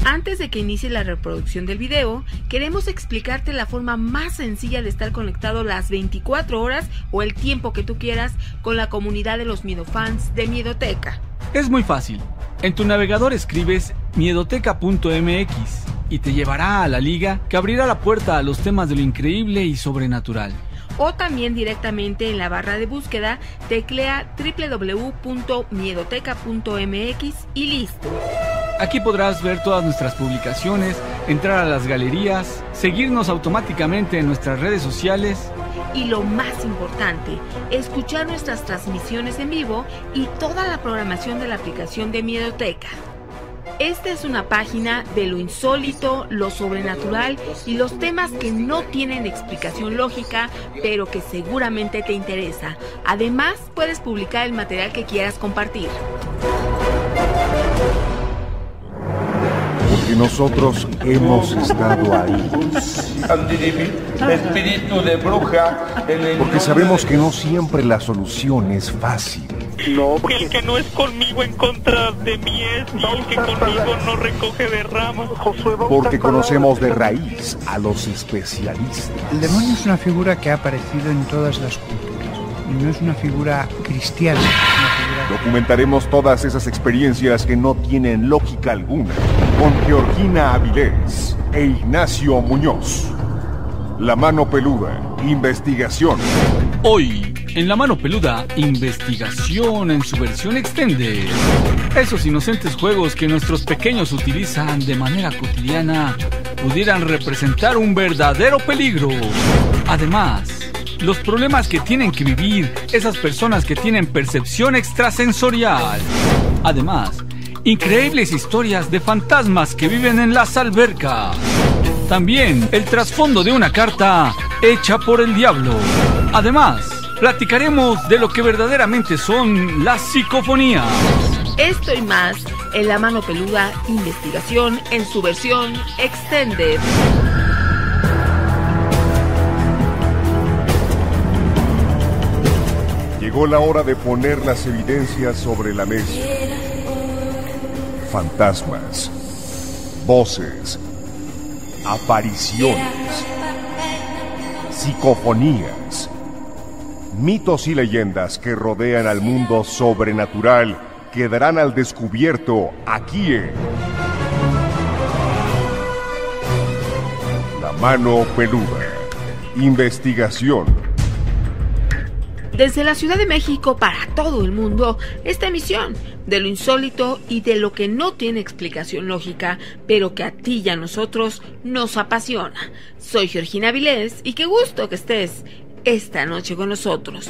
Antes de que inicie la reproducción del video, queremos explicarte la forma más sencilla de estar conectado las 24 horas o el tiempo que tú quieras con la comunidad de los miedofans de Miedoteca. Es muy fácil. En tu navegador escribes miedoteca.mx y te llevará a la liga que abrirá la puerta a los temas de lo increíble y sobrenatural. O también directamente en la barra de búsqueda teclea www.miedoteca.mx y listo. Aquí podrás ver todas nuestras publicaciones, entrar a las galerías, seguirnos automáticamente en nuestras redes sociales. Y lo más importante, escuchar nuestras transmisiones en vivo y toda la programación de la aplicación de Miedoteca. Esta es una página de lo insólito, lo sobrenatural y los temas que no tienen explicación lógica, pero que seguramente te interesa. Además, puedes publicar el material que quieras compartir. Porque nosotros hemos estado ahí. Espíritu de bruja. Porque sabemos que no siempre la solución es fácil. No, El que no es conmigo en contra de mí es, y el que conmigo no recoge de ramas. Porque conocemos de raíz a los especialistas. El demonio es una figura que ha aparecido en todas las culturas. Y no es una figura cristiana. Es una figura... Documentaremos todas esas experiencias que no tienen lógica alguna con Georgina Avilés e Ignacio Muñoz. La Mano Peluda, investigación. Hoy, en La Mano Peluda, investigación en su versión extended. Esos inocentes juegos que nuestros pequeños utilizan de manera cotidiana pudieran representar un verdadero peligro. Además, los problemas que tienen que vivir esas personas que tienen percepción extrasensorial. Además, increíbles historias de fantasmas que viven en las albercas. También el trasfondo de una carta hecha por el diablo. Además, platicaremos de lo que verdaderamente son las psicofonías. Esto y más en La Mano Peluda, investigación en su versión extended. Llegó la hora de poner las evidencias sobre la mesa. Fantasmas, voces, apariciones, psicofonías, mitos y leyendas que rodean al mundo sobrenatural quedarán al descubierto aquí en La Mano Peluda, investigación. Desde la Ciudad de México para todo el mundo, esta emisión de lo insólito y de lo que no tiene explicación lógica, pero que a ti y a nosotros nos apasiona. Soy Georgina Avilés y qué gusto que estés esta noche con nosotros.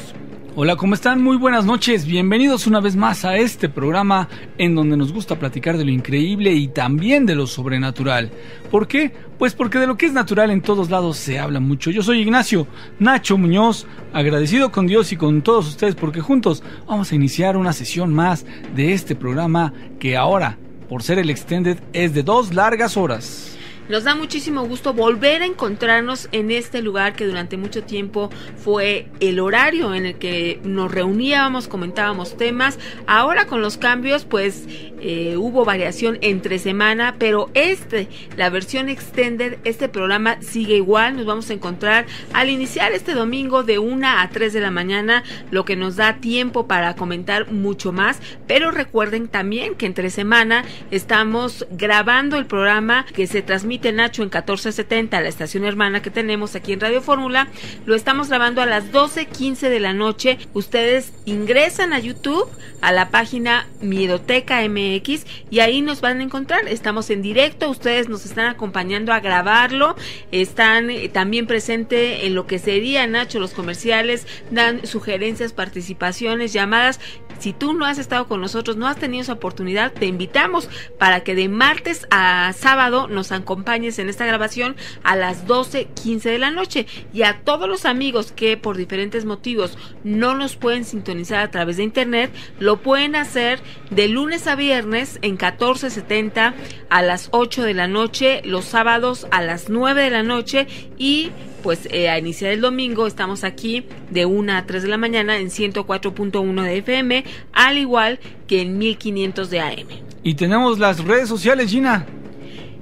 Hola, ¿cómo están? Muy buenas noches, bienvenidos una vez más a este programa en donde nos gusta platicar de lo increíble y también de lo sobrenatural. ¿Por qué? Pues porque de lo que es natural en todos lados se habla mucho. Yo soy Ignacio Nacho Muñoz, agradecido con Dios y con todos ustedes porque juntos vamos a iniciar una sesión más de este programa que ahora, por ser el extended, es de 2 largas horas. Nos da muchísimo gusto volver a encontrarnos en este lugar que durante mucho tiempo fue el horario en el que nos reuníamos, comentábamos temas. Ahora con los cambios pues hubo variación entre semana, pero la versión extended, este programa sigue igual. Nos vamos a encontrar al iniciar este domingo de 1 a 3 de la mañana, lo que nos da tiempo para comentar mucho más. Pero recuerden también que entre semana estamos grabando el programa que se transmite Nacho en 1470, la estación hermana que tenemos aquí en Radio Fórmula. Lo estamos grabando a las 12:15 de la noche. Ustedes ingresan a YouTube, a la página Miedoteca MX, y ahí nos van a encontrar. Estamos en directo, ustedes nos están acompañando a grabarlo, están también presentes en lo que sería, Nacho, los comerciales, dan sugerencias, participaciones, llamadas. Si tú no has estado con nosotros, no has tenido esa oportunidad, te invitamos para que de martes a sábado nos acompañes en esta grabación a las 12:15 de la noche. Y a todos los amigos que por diferentes motivos no nos pueden sintonizar a través de internet, lo pueden hacer de lunes a viernes en 1470 a las 8 de la noche, los sábados a las 9 de la noche y pues a iniciar el domingo estamos aquí de 1 a 3 de la mañana en 104.1 de FM, al igual que en 1500 de AM. Y tenemos las redes sociales, Gina.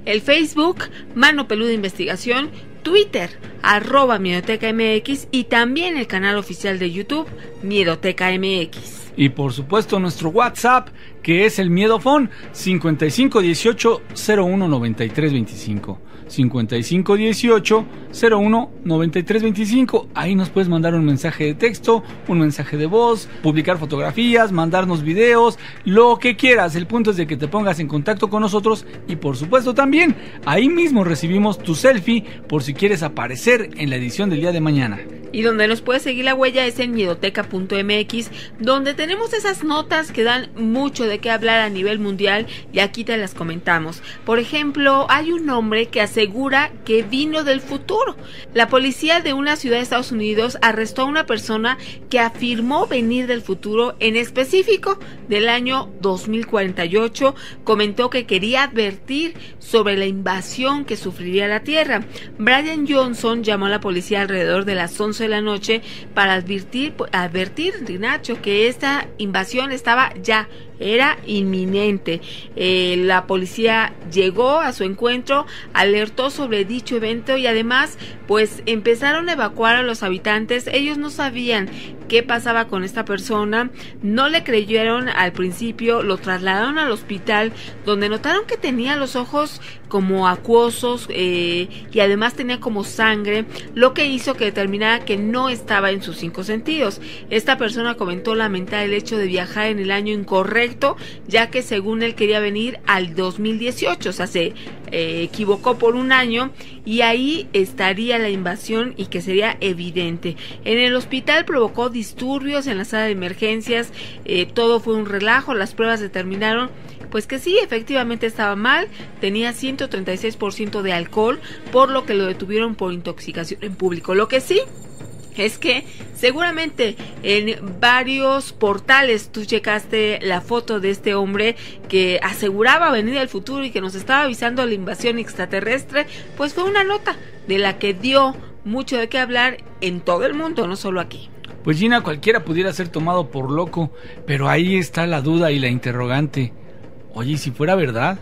el Facebook, Mano Peluda Investigación, Twitter, @MiedotecaMX y también el canal oficial de YouTube, Miedoteca MX. Y por supuesto nuestro WhatsApp, que es el Miedofón, 5518-019325. 5518-019325. Ahí nos puedes mandar un mensaje de texto, un mensaje de voz, publicar fotografías, mandarnos videos, lo que quieras. El punto es de que te pongas en contacto con nosotros y por supuesto también ahí mismo recibimos tu selfie por si quieres aparecer en la edición del día de mañana. Y donde nos puedes seguir la huella es en miedoteca.mx, donde tenemos esas notas que dan mucho de qué hablar a nivel mundial y aquí te las comentamos. Por ejemplo, hay un hombre que asegura que vino del futuro. La policía de una ciudad de Estados Unidos arrestó a una persona que afirmó venir del futuro, en específico del año 2048. Comentó que quería advertir sobre la invasión que sufriría la Tierra. Brian Johnson llamó a la policía alrededor de las 11 de la noche para advertir, Nacho, que esta invasión era inminente. La policía llegó a su encuentro, alertó sobre dicho evento y además pues empezaron a evacuar a los habitantes. Ellos no sabían qué pasaba con esta persona, no le creyeron al principio, lo trasladaron al hospital donde notaron que tenía los ojos como acuosos y además tenía como sangre, lo que hizo que determinara que no estaba en sus 5 sentidos. Esta persona comentó lamentar el hecho de viajar en el año incorrecto, ya que según él quería venir al 2018, o sea, se equivocó por un año y ahí estaría la invasión y que sería evidente. En el hospital provocó disturbios en la sala de emergencias, todo fue un relajo, las pruebas determinaron pues que sí, efectivamente estaba mal, tenía 136% de alcohol, por lo que lo detuvieron por intoxicación en público. Lo que sí es que seguramente en varios portales tú checaste la foto de este hombre que aseguraba venir del futuro y que nos estaba avisando de la invasión extraterrestre, pues fue una nota de la que dio mucho de qué hablar en todo el mundo, no solo aquí. Pues Gina, cualquiera pudiera ser tomado por loco, pero ahí está la duda y la interrogante. Oye, ¿y si fuera verdad?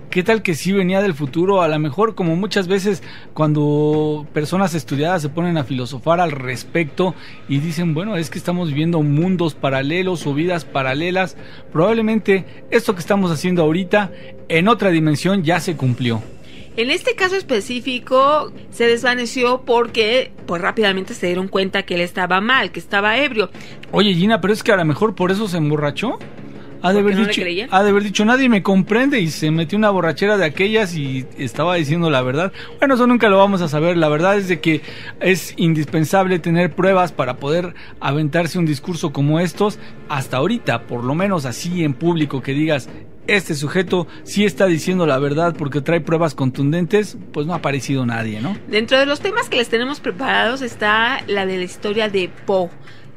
¿Qué tal que sí venía del futuro? A lo mejor, como muchas veces cuando personas estudiadas se ponen a filosofar al respecto y dicen, bueno, es que estamos viviendo mundos paralelos o vidas paralelas. Probablemente esto que estamos haciendo ahorita en otra dimensión ya se cumplió. En este caso específico se desvaneció porque pues rápidamente se dieron cuenta que él estaba mal, que estaba ebrio. Oye, Gina, pero es que a lo mejor por eso se emborrachó. Ha de haber dicho, nadie me comprende, y se metió una borrachera de aquellas y estaba diciendo la verdad. Bueno, eso nunca lo vamos a saber. La verdad es de que es indispensable tener pruebas para poder aventarse un discurso como estos. Hasta ahorita, por lo menos así en público, que digas, este sujeto sí está diciendo la verdad porque trae pruebas contundentes, pues no ha aparecido nadie, ¿no? Dentro de los temas que les tenemos preparados está la de la historia de Po.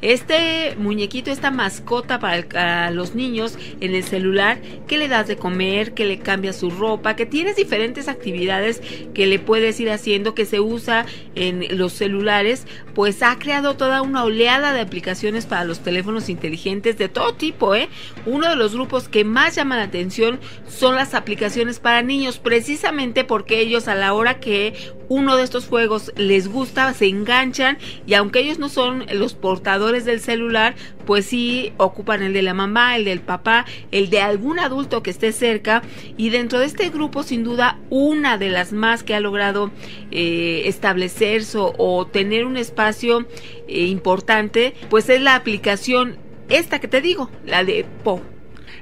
Este muñequito, esta mascota para los niños en el celular, que le das de comer, que le cambias su ropa, que tienes diferentes actividades que le puedes ir haciendo, que se usa en los celulares, pues ha creado toda una oleada de aplicaciones para los teléfonos inteligentes de todo tipo, Uno de los grupos que más llama la atención son las aplicaciones para niños, precisamente porque ellos, a la hora que uno de estos juegos les gusta, se enganchan, y aunque ellos no son los portadores del celular, pues sí ocupan el de la mamá, el del papá, el de algún adulto que esté cerca. Y dentro de este grupo, sin duda, una de las más que ha logrado establecerse o tener un espacio importante, pues es la aplicación esta que te digo, la de Po.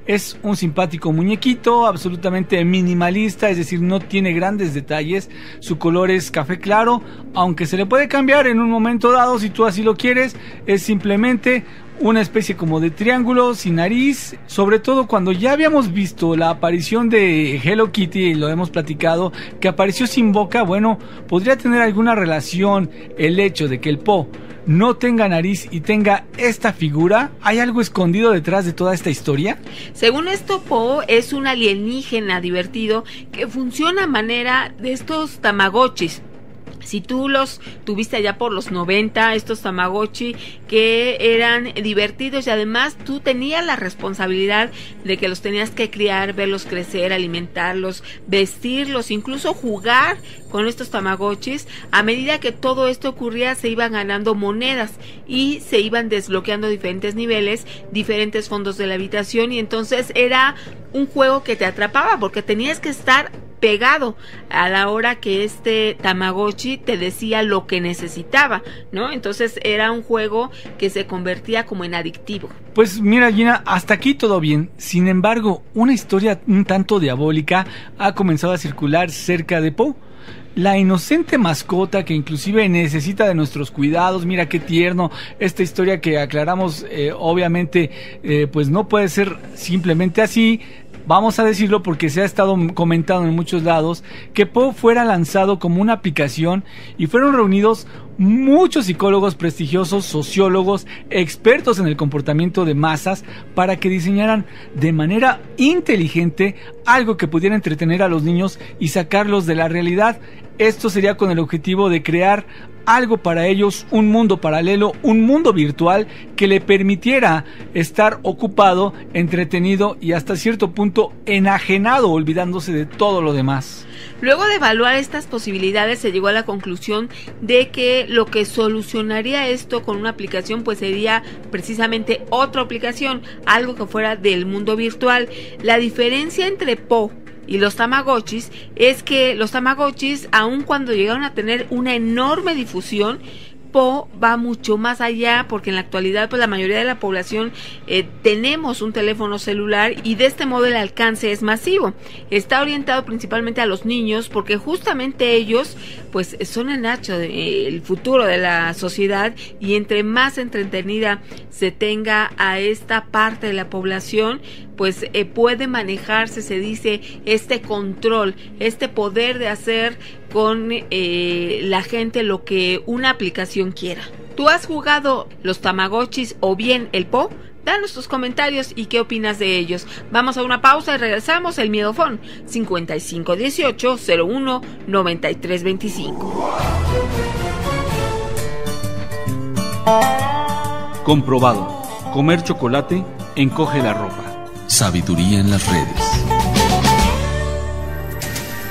Es un simpático muñequito, absolutamente minimalista, es decir, no tiene grandes detalles. Su color es café claro, aunque se le puede cambiar en un momento dado si tú así lo quieres. Es simplemente una especie como de triángulo sin nariz, sobre todo cuando ya habíamos visto la aparición de Hello Kitty, y lo hemos platicado, que apareció sin boca. Bueno, podría tener alguna relación el hecho de que el Po no tenga nariz y tenga esta figura. ¿Hay algo escondido detrás de toda esta historia? Según esto, Po es un alienígena divertido que funciona a manera de estos tamagotchis. Si tú los tuviste allá por los 90, estos Tamagotchi que eran divertidos y además tú tenías la responsabilidad de que los tenías que criar, verlos crecer, alimentarlos, vestirlos, incluso jugar con estos Tamagotchis. A medida que todo esto ocurría se iban ganando monedas y se iban desbloqueando diferentes niveles, diferentes fondos de la habitación, y entonces era un juego que te atrapaba porque tenías que estar pegado a la hora que este Tamagotchi te decía lo que necesitaba, ¿no? Entonces era un juego que se convertía como en adictivo. Pues mira, Gina, hasta aquí todo bien. Sin embargo, una historia un tanto diabólica ha comenzado a circular cerca de Po. La inocente mascota que inclusive necesita de nuestros cuidados. Mira qué tierno esta historia que aclaramos, obviamente pues no puede ser simplemente así. Vamos a decirlo porque se ha estado comentando en muchos lados que Po fuera lanzado como una aplicación y fueron reunidos muchos psicólogos prestigiosos, sociólogos, expertos en el comportamiento de masas para que diseñaran de manera inteligente algo que pudiera entretener a los niños y sacarlos de la realidad. Esto sería con el objetivo de crear algo para ellos, un mundo paralelo, un mundo virtual que le permitiera estar ocupado, entretenido y hasta cierto punto enajenado, olvidándose de todo lo demás. Luego de evaluar estas posibilidades se llegó a la conclusión de que lo que solucionaría esto con una aplicación pues sería precisamente otra aplicación, algo que fuera del mundo virtual. La diferencia entre Po y los Tamagotchis es que los Tamagotchis, aun cuando llegaron a tener una enorme difusión, Po va mucho más allá, porque en la actualidad pues la mayoría de la población tenemos un teléfono celular y de este modo el alcance es masivo. Está orientado principalmente a los niños porque justamente ellos pues son el futuro de la sociedad, y entre más entretenida se tenga a esta parte de la población, pues puede manejarse, se dice, este control, este poder de hacer con la gente lo que una aplicación quiera. ¿Tú has jugado los Tamagotchis o bien el Po? Danos tus comentarios y qué opinas de ellos. Vamos a una pausa y regresamos. El Miedofón 5518 01 9325. Comprobado. Comer chocolate encoge la ropa. Sabiduría en las redes.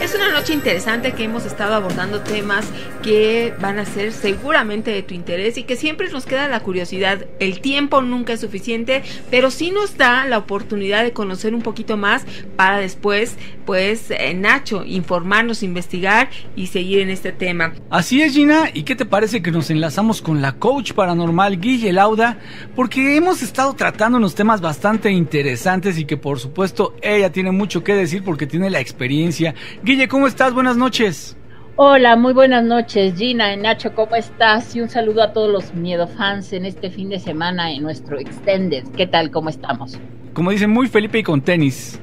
Es una noche interesante que hemos estado abordando temas que van a ser seguramente de tu interés y que siempre nos queda la curiosidad. El tiempo nunca es suficiente, pero sí nos da la oportunidad de conocer un poquito más para después, pues, Nacho, informarnos, investigar y seguir en este tema. Así es, Gina, ¿y qué te parece que nos enlazamos con la coach paranormal Guille Lauda? Porque hemos estado tratando unos temas bastante interesantes y que por supuesto ella tiene mucho que decir porque tiene la experiencia. Guille, ¿cómo estás? Buenas noches. Hola, muy buenas noches, Gina, Nacho, ¿cómo estás? Y un saludo a todos los Miedofans en este fin de semana en nuestro Extended. ¿Qué tal? ¿Cómo estamos? Como dicen, muy Felipe y con tenis.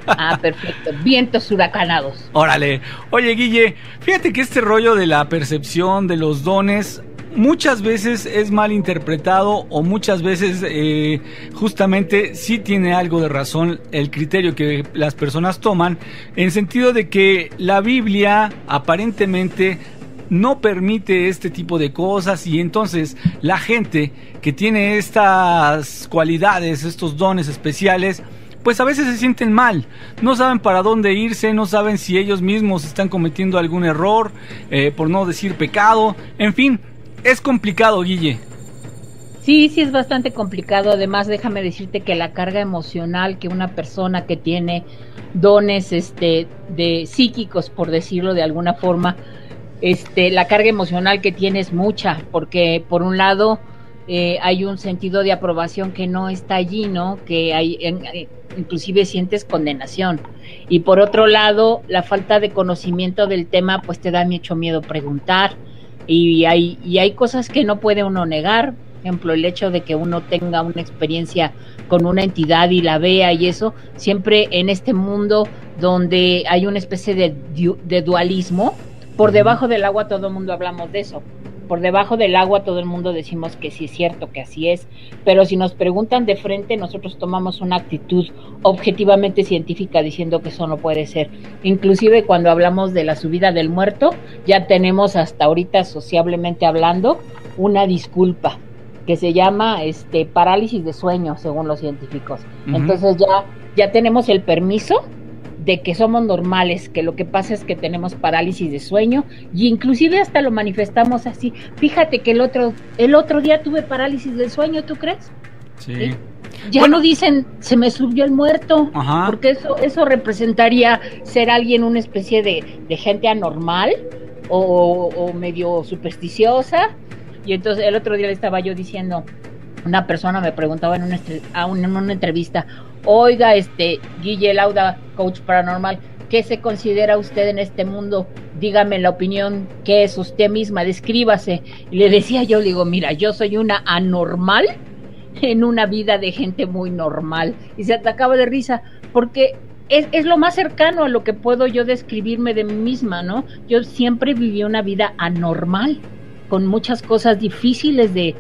Ah, perfecto. Vientos huracanados. Órale. Oye, Guille, fíjate que este rollo de la percepción de los dones muchas veces es mal interpretado, o muchas veces justamente sí tiene algo de razón el criterio que las personas toman, en sentido de que la Biblia aparentemente no permite este tipo de cosas, y entonces la gente que tiene estas cualidades, estos dones especiales, pues a veces se sienten mal, no saben para dónde irse, no saben si ellos mismos están cometiendo algún error, por no decir pecado, en fin. Es complicado, Guille. Sí, es bastante complicado. Además, déjame decirte que la carga emocional que una persona que tiene dones de psíquicos, por decirlo de alguna forma, la carga emocional que tiene es mucha, porque por un lado hay un sentido de aprobación que no está allí, ¿no? Que hay, inclusive sientes condenación. Y por otro lado, la falta de conocimiento del tema, pues te da mucho miedo preguntar. Y hay cosas que no puede uno negar. Por ejemplo, el hecho de que uno tenga una experiencia con una entidad y la vea y eso, siempre en este mundo donde hay una especie de dualismo, por debajo del agua todo el mundo hablamos de eso. por debajo del agua todo el mundo decimos que sí es cierto, que así es, pero si nos preguntan de frente, nosotros tomamos una actitud objetivamente científica diciendo que eso no puede ser. Inclusive cuando hablamos de la subida del muerto, ya tenemos hasta ahorita, sociablemente hablando, una disculpa que se llama parálisis de sueño, según los científicos. Uh-huh. Entonces ya tenemos el permiso de que somos normales, que lo que pasa es que tenemos parálisis de sueño, y inclusive hasta lo manifestamos así. Fíjate que el otro día tuve parálisis del sueño, ¿tú crees? Sí. Ya no dicen, se me subió el muerto, ajá, porque eso representaría ser alguien, una especie de gente anormal o medio supersticiosa. Y entonces el otro día le estaba yo diciendo, una persona me preguntaba en una entrevista, oiga, Guille Lauda, coach paranormal, ¿qué se considera usted en este mundo? Dígame la opinión, ¿qué es usted misma? Descríbase. Y le decía yo, digo, mira, yo soy una anormal en una vida de gente muy normal. Y se atacaba de risa, porque es lo más cercano a lo que puedo yo describirme de mí misma, ¿no? Yo siempre viví una vida anormal, con muchas cosas difíciles de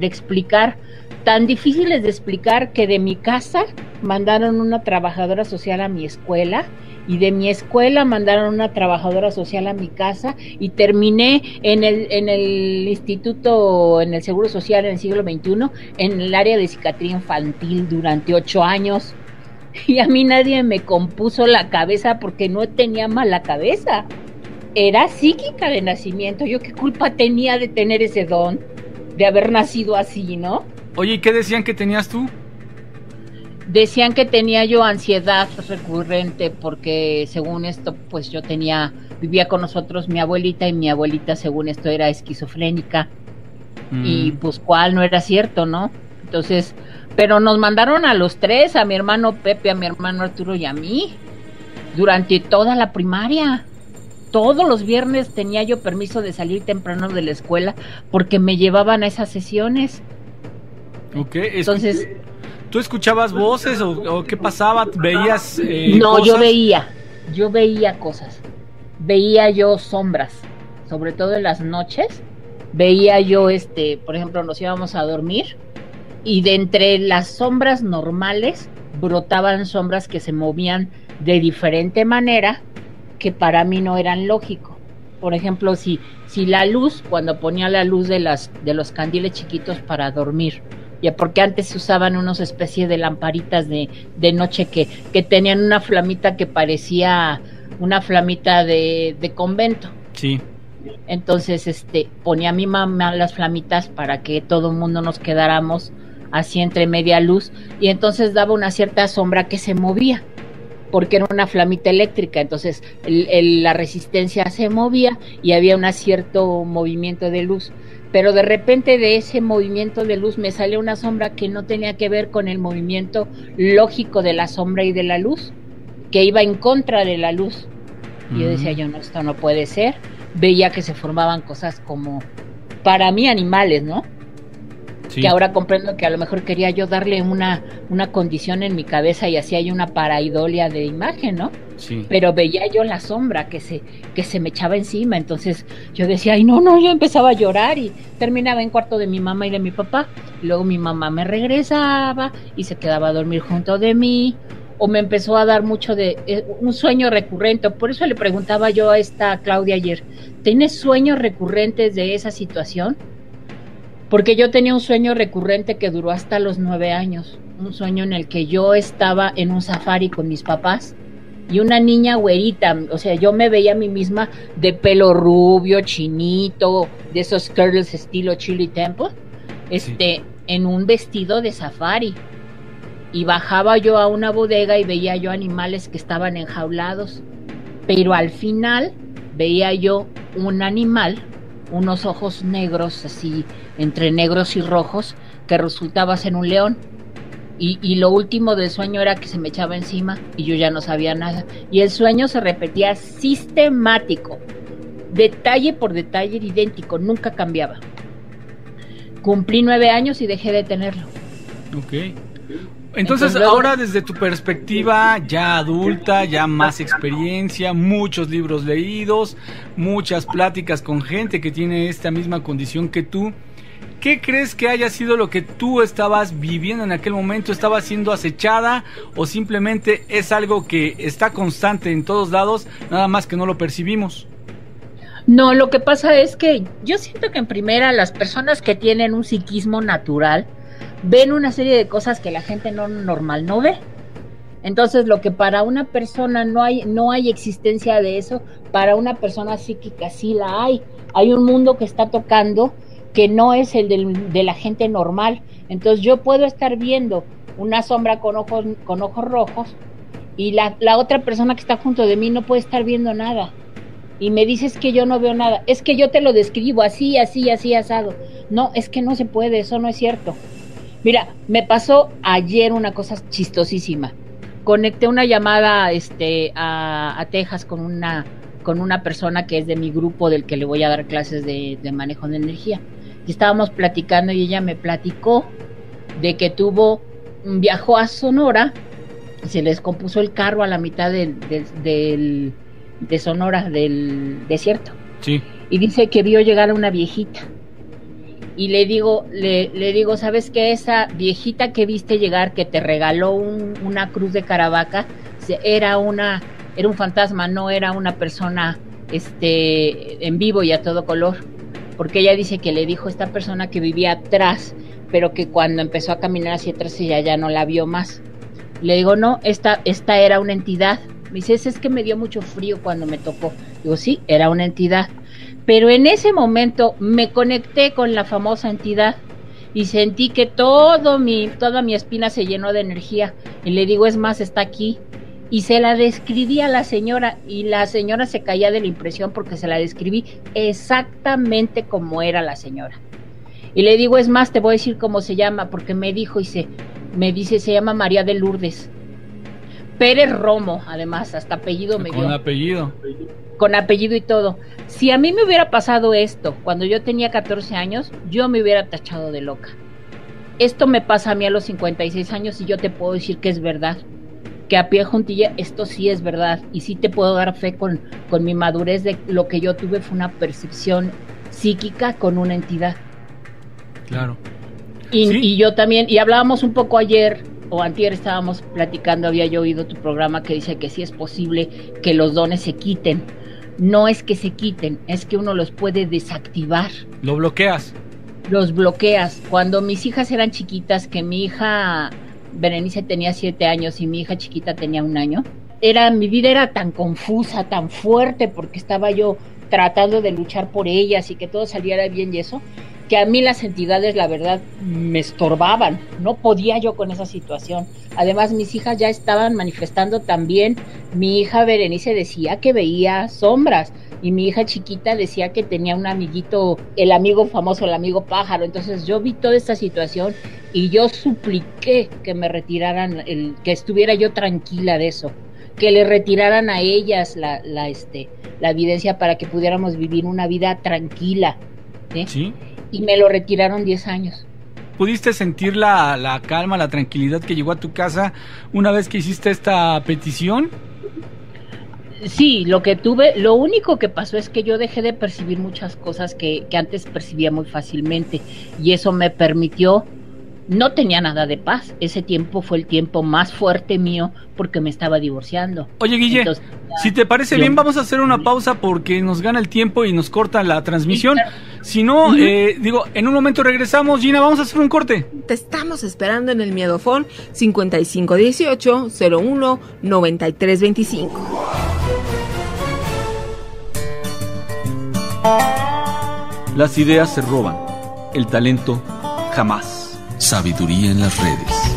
explicar, tan difíciles de explicar que de mi casa mandaron una trabajadora social a mi escuela, y de mi escuela mandaron una trabajadora social a mi casa, y terminé en el instituto, en el Seguro Social en el siglo XXI, en el área de psiquiatría infantil durante 8 años, y a mí nadie me compuso la cabeza porque no tenía mala cabeza. Era psíquica de nacimiento. ¿Yo qué culpa tenía de tener ese don? De haber nacido así, ¿no? Oye, ¿y qué decían que tenías tú? Decían que tenía yo ansiedad recurrente porque según esto, pues yo vivía con nosotros mi abuelita, y mi abuelita según esto era esquizofrénica. Y pues cuál no era cierto, ¿no? Entonces, pero nos mandaron a los 3, a mi hermano Pepe, a mi hermano Arturo y a mí, durante toda la primaria. Todos los viernes tenía yo permiso de salir temprano de la escuela porque me llevaban a esas sesiones. Ok, entonces, ¿tú escuchabas voces o qué pasaba? ¿Veías no, cosas? yo veía cosas. Veía yo sombras, sobre todo en las noches. Veía yo, por ejemplo, nos íbamos a dormir y de entre las sombras normales brotaban sombras que se movían de diferente manera, que para mí no eran lógico. Por ejemplo, si la luz, cuando ponía la luz de los candiles chiquitos para dormir, ya porque antes se usaban unas especies de lamparitas de noche que tenían una flamita que parecía una flamita de convento. Sí. Entonces, ponía mi mamá las flamitas para que todo el mundo nos quedáramos así entre media luz, y entonces daba una cierta sombra que se movía, porque era una flamita eléctrica, entonces la resistencia se movía y había un cierto movimiento de luz, pero de repente de ese movimiento de luz me salió una sombra que no tenía que ver con el movimiento lógico de la sombra y de la luz, que iba en contra de la luz. Y yo decía, no, esto no puede ser. Veía que se formaban cosas como, para mí, animales, ¿no? Sí. Que ahora comprendo que a lo mejor quería yo darle una condición en mi cabeza y así hay una paraidolia de imagen, ¿no? Sí. Pero veía yo la sombra que se me echaba encima, entonces yo decía, ay, no, yo empezaba a llorar y terminaba en cuarto de mi mamá y de mi papá. Luego mi mamá me regresaba y se quedaba a dormir junto de mí, o me empezó a dar mucho de un sueño recurrente. Por eso le preguntaba yo a esta Claudia ayer, ¿tienes sueños recurrentes de esa situación? Porque yo tenía un sueño recurrente que duró hasta los 9 años, un sueño en el que yo estaba en un safari con mis papás y una niña güerita, o sea, yo me veía a mí misma de pelo rubio, chinito, de esos curls estilo Shirley Temple, Sí. En un vestido de safari, y bajaba yo a una bodega y veía yo animales que estaban enjaulados, pero al final veía yo un animal, unos ojos negros así, entre negros y rojos, que resultaba ser un león, y lo último del sueño era que se me echaba encima y yo ya no sabía nada, y el sueño se repetía sistemático, detalle por detalle, idéntico, nunca cambiaba. Cumplí 9 años y dejé de tenerlo. Ok. Entonces ahora desde tu perspectiva ya adulta, ya más experiencia, muchos libros leídos, muchas pláticas con gente que tiene esta misma condición que tú, ¿qué crees que haya sido lo que tú estabas viviendo en aquel momento? ¿Estabas siendo acechada o simplemente es algo que está constante en todos lados, nada más que no lo percibimos? No, lo que pasa es que yo siento que en primera las personas que tienen un psiquismo natural ven una serie de cosas que la gente normal no ve. Entonces lo que para una persona no hay existencia de eso, para una persona psíquica sí la hay. Hay un mundo que está tocando que no es el de la gente normal. Entonces yo puedo estar viendo una sombra con ojos rojos y la otra persona que está junto de mí no puede estar viendo nada. Y me dices que yo no veo nada. Es que yo te lo describo así, asado. No, es que no se puede, eso no es cierto. Mira, me pasó ayer una cosa chistosísima. Conecté una llamada a Texas con una persona que es de mi grupo del que le voy a dar clases de manejo de energía. Y estábamos platicando y ella me platicó de que viajó a Sonora, se les descompuso el carro a la mitad de Sonora, del desierto. Sí. Y dice que vio llegar a una viejita. Y le digo, ¿sabes qué? Esa viejita que viste llegar, que te regaló una cruz de Caravaca, era un fantasma, no era una persona en vivo y a todo color. Porque ella dice que le dijo a esta persona que vivía atrás, pero que cuando empezó a caminar hacia atrás ella ya no la vio más. Le digo, no, esta era una entidad. Me dice, es que me dio mucho frío cuando me tocó. Digo, sí, era una entidad. Pero en ese momento me conecté con la famosa entidad y sentí que toda mi espina se llenó de energía. Y le digo, es más, está aquí. Y se la describí a la señora y la señora se caía de la impresión porque se la describí exactamente como era la señora. Y le digo, es más, te voy a decir cómo se llama, porque me dijo me dice, se llama María de Lourdes Pérez Romo, además, hasta apellido me dio. Con apellido. Con apellido y todo. Si a mí me hubiera pasado esto cuando yo tenía 14 años, yo me hubiera tachado de loca. Esto me pasa a mí a los 56 años y yo te puedo decir que es verdad. Que a pie juntilla esto sí es verdad. Y sí te puedo dar fe con mi madurez de lo que yo tuve fue una percepción psíquica con una entidad. Claro. Y, ¿sí? Y yo también, y hablábamos un poco ayer o antier, estábamos platicando, había yo oído tu programa que dice que sí es posible que los dones se quiten. No es que se quiten, es que uno los puede desactivar. ¿Lo bloqueas? Los bloqueas. Cuando mis hijas eran chiquitas, que mi hija Berenice tenía 7 años y mi hija chiquita tenía 1 año, mi vida era tan confusa, tan fuerte, porque estaba yo tratando de luchar por ellas y que todo saliera bien y eso, que a mí las entidades, la verdad, me estorbaban. No podía yo con esa situación. Además, mis hijas ya estaban manifestando también. Mi hija Berenice decía que veía sombras y mi hija chiquita decía que tenía un amiguito, el amigo famoso, el amigo pájaro. Entonces yo vi toda esta situación y yo supliqué que me retiraran, que estuviera yo tranquila de eso, que le retiraran a ellas la evidencia para que pudiéramos vivir una vida tranquila. Sí. Y me lo retiraron 10 años. ¿Pudiste sentir la calma, la tranquilidad que llegó a tu casa una vez que hiciste esta petición? Sí, lo único que pasó es que yo dejé de percibir muchas cosas que antes percibía muy fácilmente, y eso me permitió. No tenía nada de paz. Ese tiempo fue el tiempo más fuerte mío porque me estaba divorciando. Oye, Guille, entonces, si te parece bien, vamos a hacer una pausa porque nos gana el tiempo y nos corta la transmisión. Sí, claro. Si no, en un momento regresamos. Gina, vamos a hacer un corte. Te estamos esperando en el Miedofón 5518-01-9325. Las ideas se roban, el talento jamás. Sabiduría en las redes.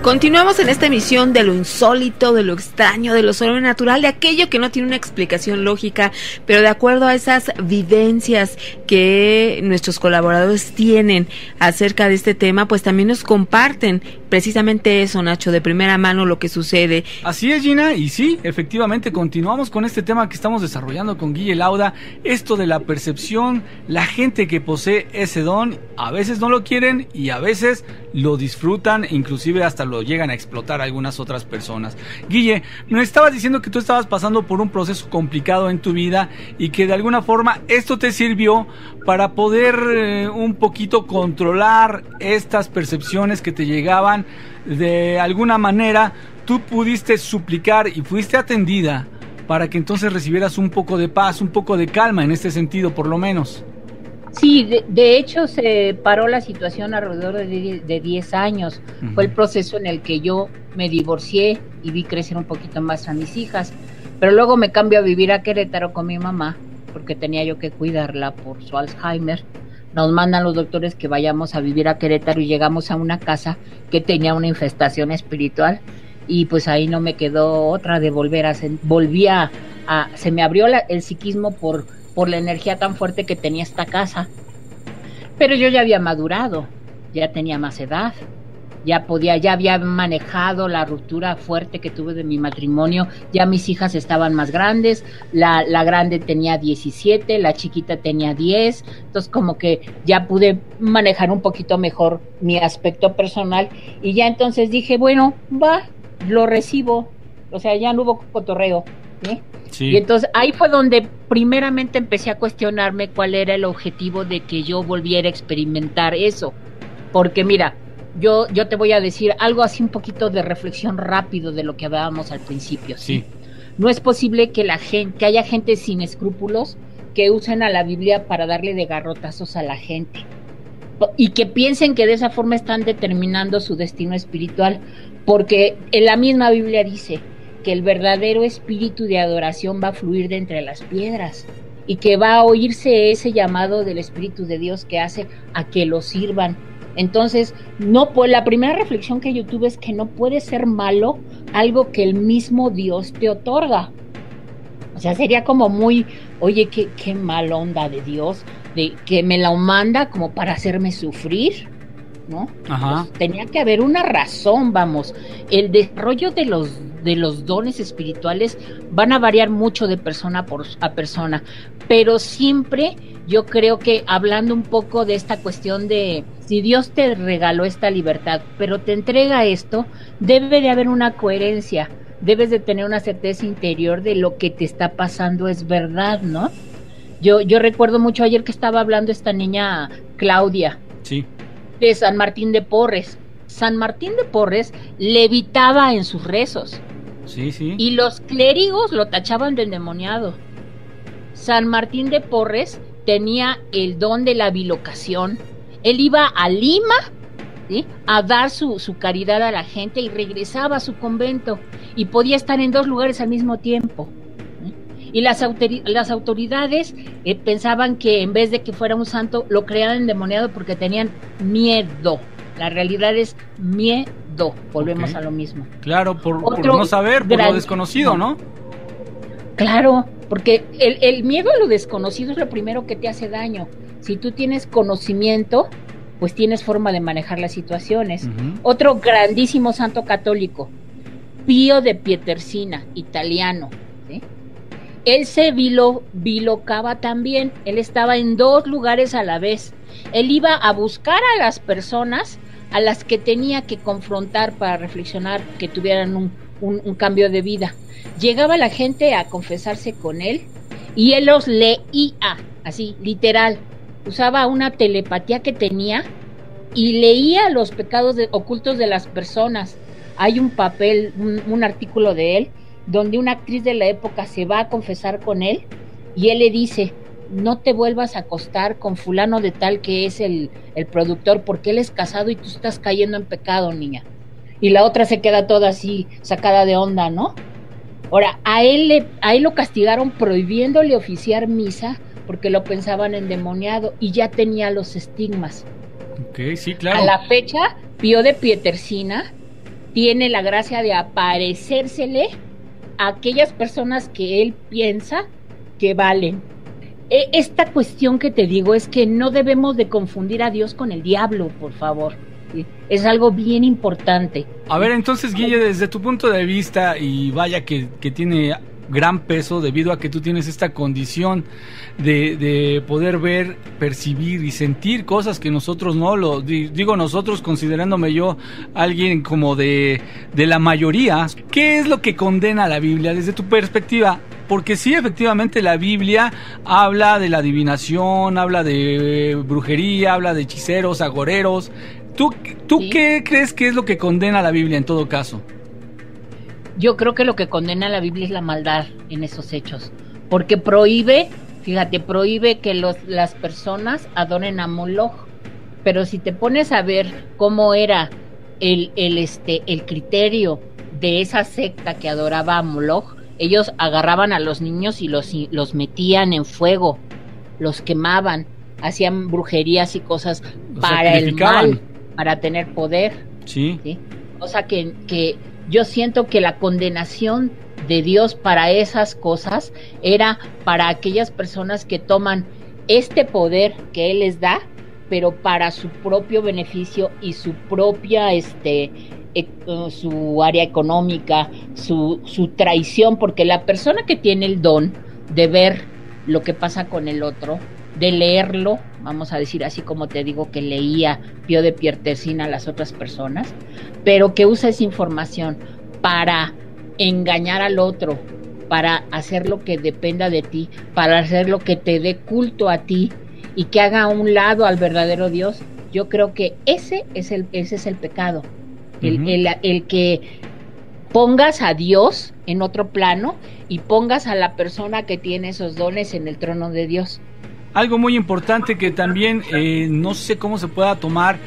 Continuamos en esta emisión de lo insólito, de lo extraño, de lo sobrenatural, de aquello que no tiene una explicación lógica, pero de acuerdo a esas vivencias que nuestros colaboradores tienen acerca de este tema, pues también nos comparten precisamente eso, Nacho, de primera mano lo que sucede. Así es, Gina, y sí, efectivamente continuamos con este tema que estamos desarrollando con Guille Lauda, esto de la percepción, la gente que posee ese don, a veces no lo quieren y a veces lo disfrutan, inclusive hasta lo llegan a explotar algunas otras personas. Guille, me estabas diciendo que tú estabas pasando por un proceso complicado en tu vida y que de alguna forma esto te sirvió para poder un poquito controlar estas percepciones que te llegaban. De alguna manera tú pudiste suplicar y fuiste atendida para que entonces recibieras un poco de paz, un poco de calma en este sentido, por lo menos. Sí, de hecho se paró la situación alrededor de 10 años. Uh-huh. Fue el proceso en el que yo me divorcié y vi crecer un poquito más a mis hijas. Pero luego me cambio a vivir a Querétaro con mi mamá, porque tenía yo que cuidarla por su Alzheimer. Nos mandan los doctores que vayamos a vivir a Querétaro y llegamos a una casa que tenía una infestación espiritual. Y pues ahí no me quedó otra de volver a... se me abrió el psiquismo por la energía tan fuerte que tenía esta casa. Pero yo ya había madurado, ya tenía más edad, ya había manejado la ruptura fuerte que tuve de mi matrimonio, ya mis hijas estaban más grandes, la grande tenía 17, la chiquita tenía 10, entonces como que ya pude manejar un poquito mejor mi aspecto personal, y ya entonces dije, bueno, lo recibo, o sea, ya no hubo cotorreo, ¿eh? Sí. Y entonces ahí fue donde primeramente empecé a cuestionarme cuál era el objetivo de que yo volviera a experimentar eso, porque mira, yo te voy a decir algo así, un poquito de reflexión rápido de lo que hablábamos al principio. Sí. No es posible que haya gente sin escrúpulos que usen a la Biblia para darle de garrotazos a la gente y que piensen que de esa forma están determinando su destino espiritual, porque en la misma Biblia dice que el verdadero espíritu de adoración va a fluir de entre las piedras y que va a oírse ese llamado del Espíritu de Dios que hace a que lo sirvan. Entonces, la primera reflexión que yo tuve es que no puede ser malo algo que el mismo Dios te otorga. O sea, sería como muy, oye, qué mal onda de Dios, de que me la manda como para hacerme sufrir, ¿no? Ajá. Pues tenía que haber una razón, vamos. El desarrollo de los dones espirituales van a variar mucho de persona a persona, pero siempre yo creo que hablando un poco de esta cuestión de si Dios te regaló esta libertad, pero te entrega esto, debe de haber una coherencia, debes de tener una certeza interior de lo que te está pasando es verdad, ¿no? Yo recuerdo mucho ayer que estaba hablando esta niña Claudia, sí, de San Martín de Porres. San Martín de Porres levitaba en sus rezos. Sí, sí. Y los clérigos lo tachaban de endemoniado. San Martín de Porres tenía el don de la bilocación. Él iba a Lima, ¿sí?, a dar su caridad a la gente y regresaba a su convento. Y podía estar en 2 lugares al mismo tiempo. Y las autoridades pensaban que en vez de que fuera un santo, lo creaban endemoniado porque tenían miedo. La realidad es miedo. Volvemos a lo mismo. Claro, por no saber, por lo desconocido, ¿no? Claro, porque el miedo a lo desconocido es lo primero que te hace daño. Si tú tienes conocimiento, pues tienes forma de manejar las situaciones. Uh-huh. Otro grandísimo santo católico, Pío de Pietrelcina, italiano, ¿sí? Él se bilocaba también. Él estaba en 2 lugares a la vez. Él iba a buscar a las personas a las que tenía que confrontar para reflexionar, que tuvieran un cambio de vida. Llegaba la gente a confesarse con él y él los leía, así, literal. Usaba una telepatía que tenía y leía los pecados ocultos de las personas. Hay un papel, un artículo de él, donde una actriz de la época se va a confesar con él y él le dice: no te vuelvas a acostar con fulano de tal, que es el productor, porque él es casado y tú estás cayendo en pecado, niña. Y la otra se queda toda así, sacada de onda, ¿no? Ahora, a él lo castigaron prohibiéndole oficiar misa porque lo pensaban endemoniado y ya tenía los estigmas. Ok, sí, claro. A la fecha, Pío de Pietrelcina tiene la gracia de aparecérsele a aquellas personas que él piensa que valen. Esta cuestión que te digo es que no debemos de confundir a Dios con el diablo, por favor. ¿Sí? Es algo bien importante. A ver, entonces, Guille, desde tu punto de vista, y vaya que tiene gran peso debido a que tú tienes esta condición de poder ver, percibir y sentir cosas que nosotros no, digo nosotros considerándome yo alguien como de la mayoría. ¿Qué es lo que condena la Biblia desde tu perspectiva? Porque sí, efectivamente la Biblia habla de la adivinación, habla de brujería, habla de hechiceros, agoreros. ¿Tú ¿Sí? ¿Qué crees que es lo que condena la Biblia en todo caso? Yo creo que lo que condena la Biblia es la maldad en esos hechos, porque prohíbe que las personas adoren a Moloch. Pero si te pones a ver cómo era el criterio de esa secta que adoraba a Moloch, ellos agarraban a los niños y los metían en fuego, los quemaban, hacían brujerías y cosas para el mal, para tener poder. Sí. ¿Sí? O sea que yo siento que la condenación de Dios para esas cosas era para aquellas personas que toman este poder que Él les da, pero para su propio beneficio y su propia su área económica, su traición, porque la persona que tiene el don de ver lo que pasa con el otro, de leerlo, vamos a decir así como te digo que leía Pío de Piertesina a las otras personas, pero que usa esa información para engañar al otro, para hacer lo que dependa de ti, para hacer lo que te dé culto a ti y que haga a un lado al verdadero Dios. Yo creo que ese es el pecado, el que pongas a Dios en otro plano y pongas a la persona que tiene esos dones en el trono de Dios. Algo muy importante que también no sé cómo se pueda tomar,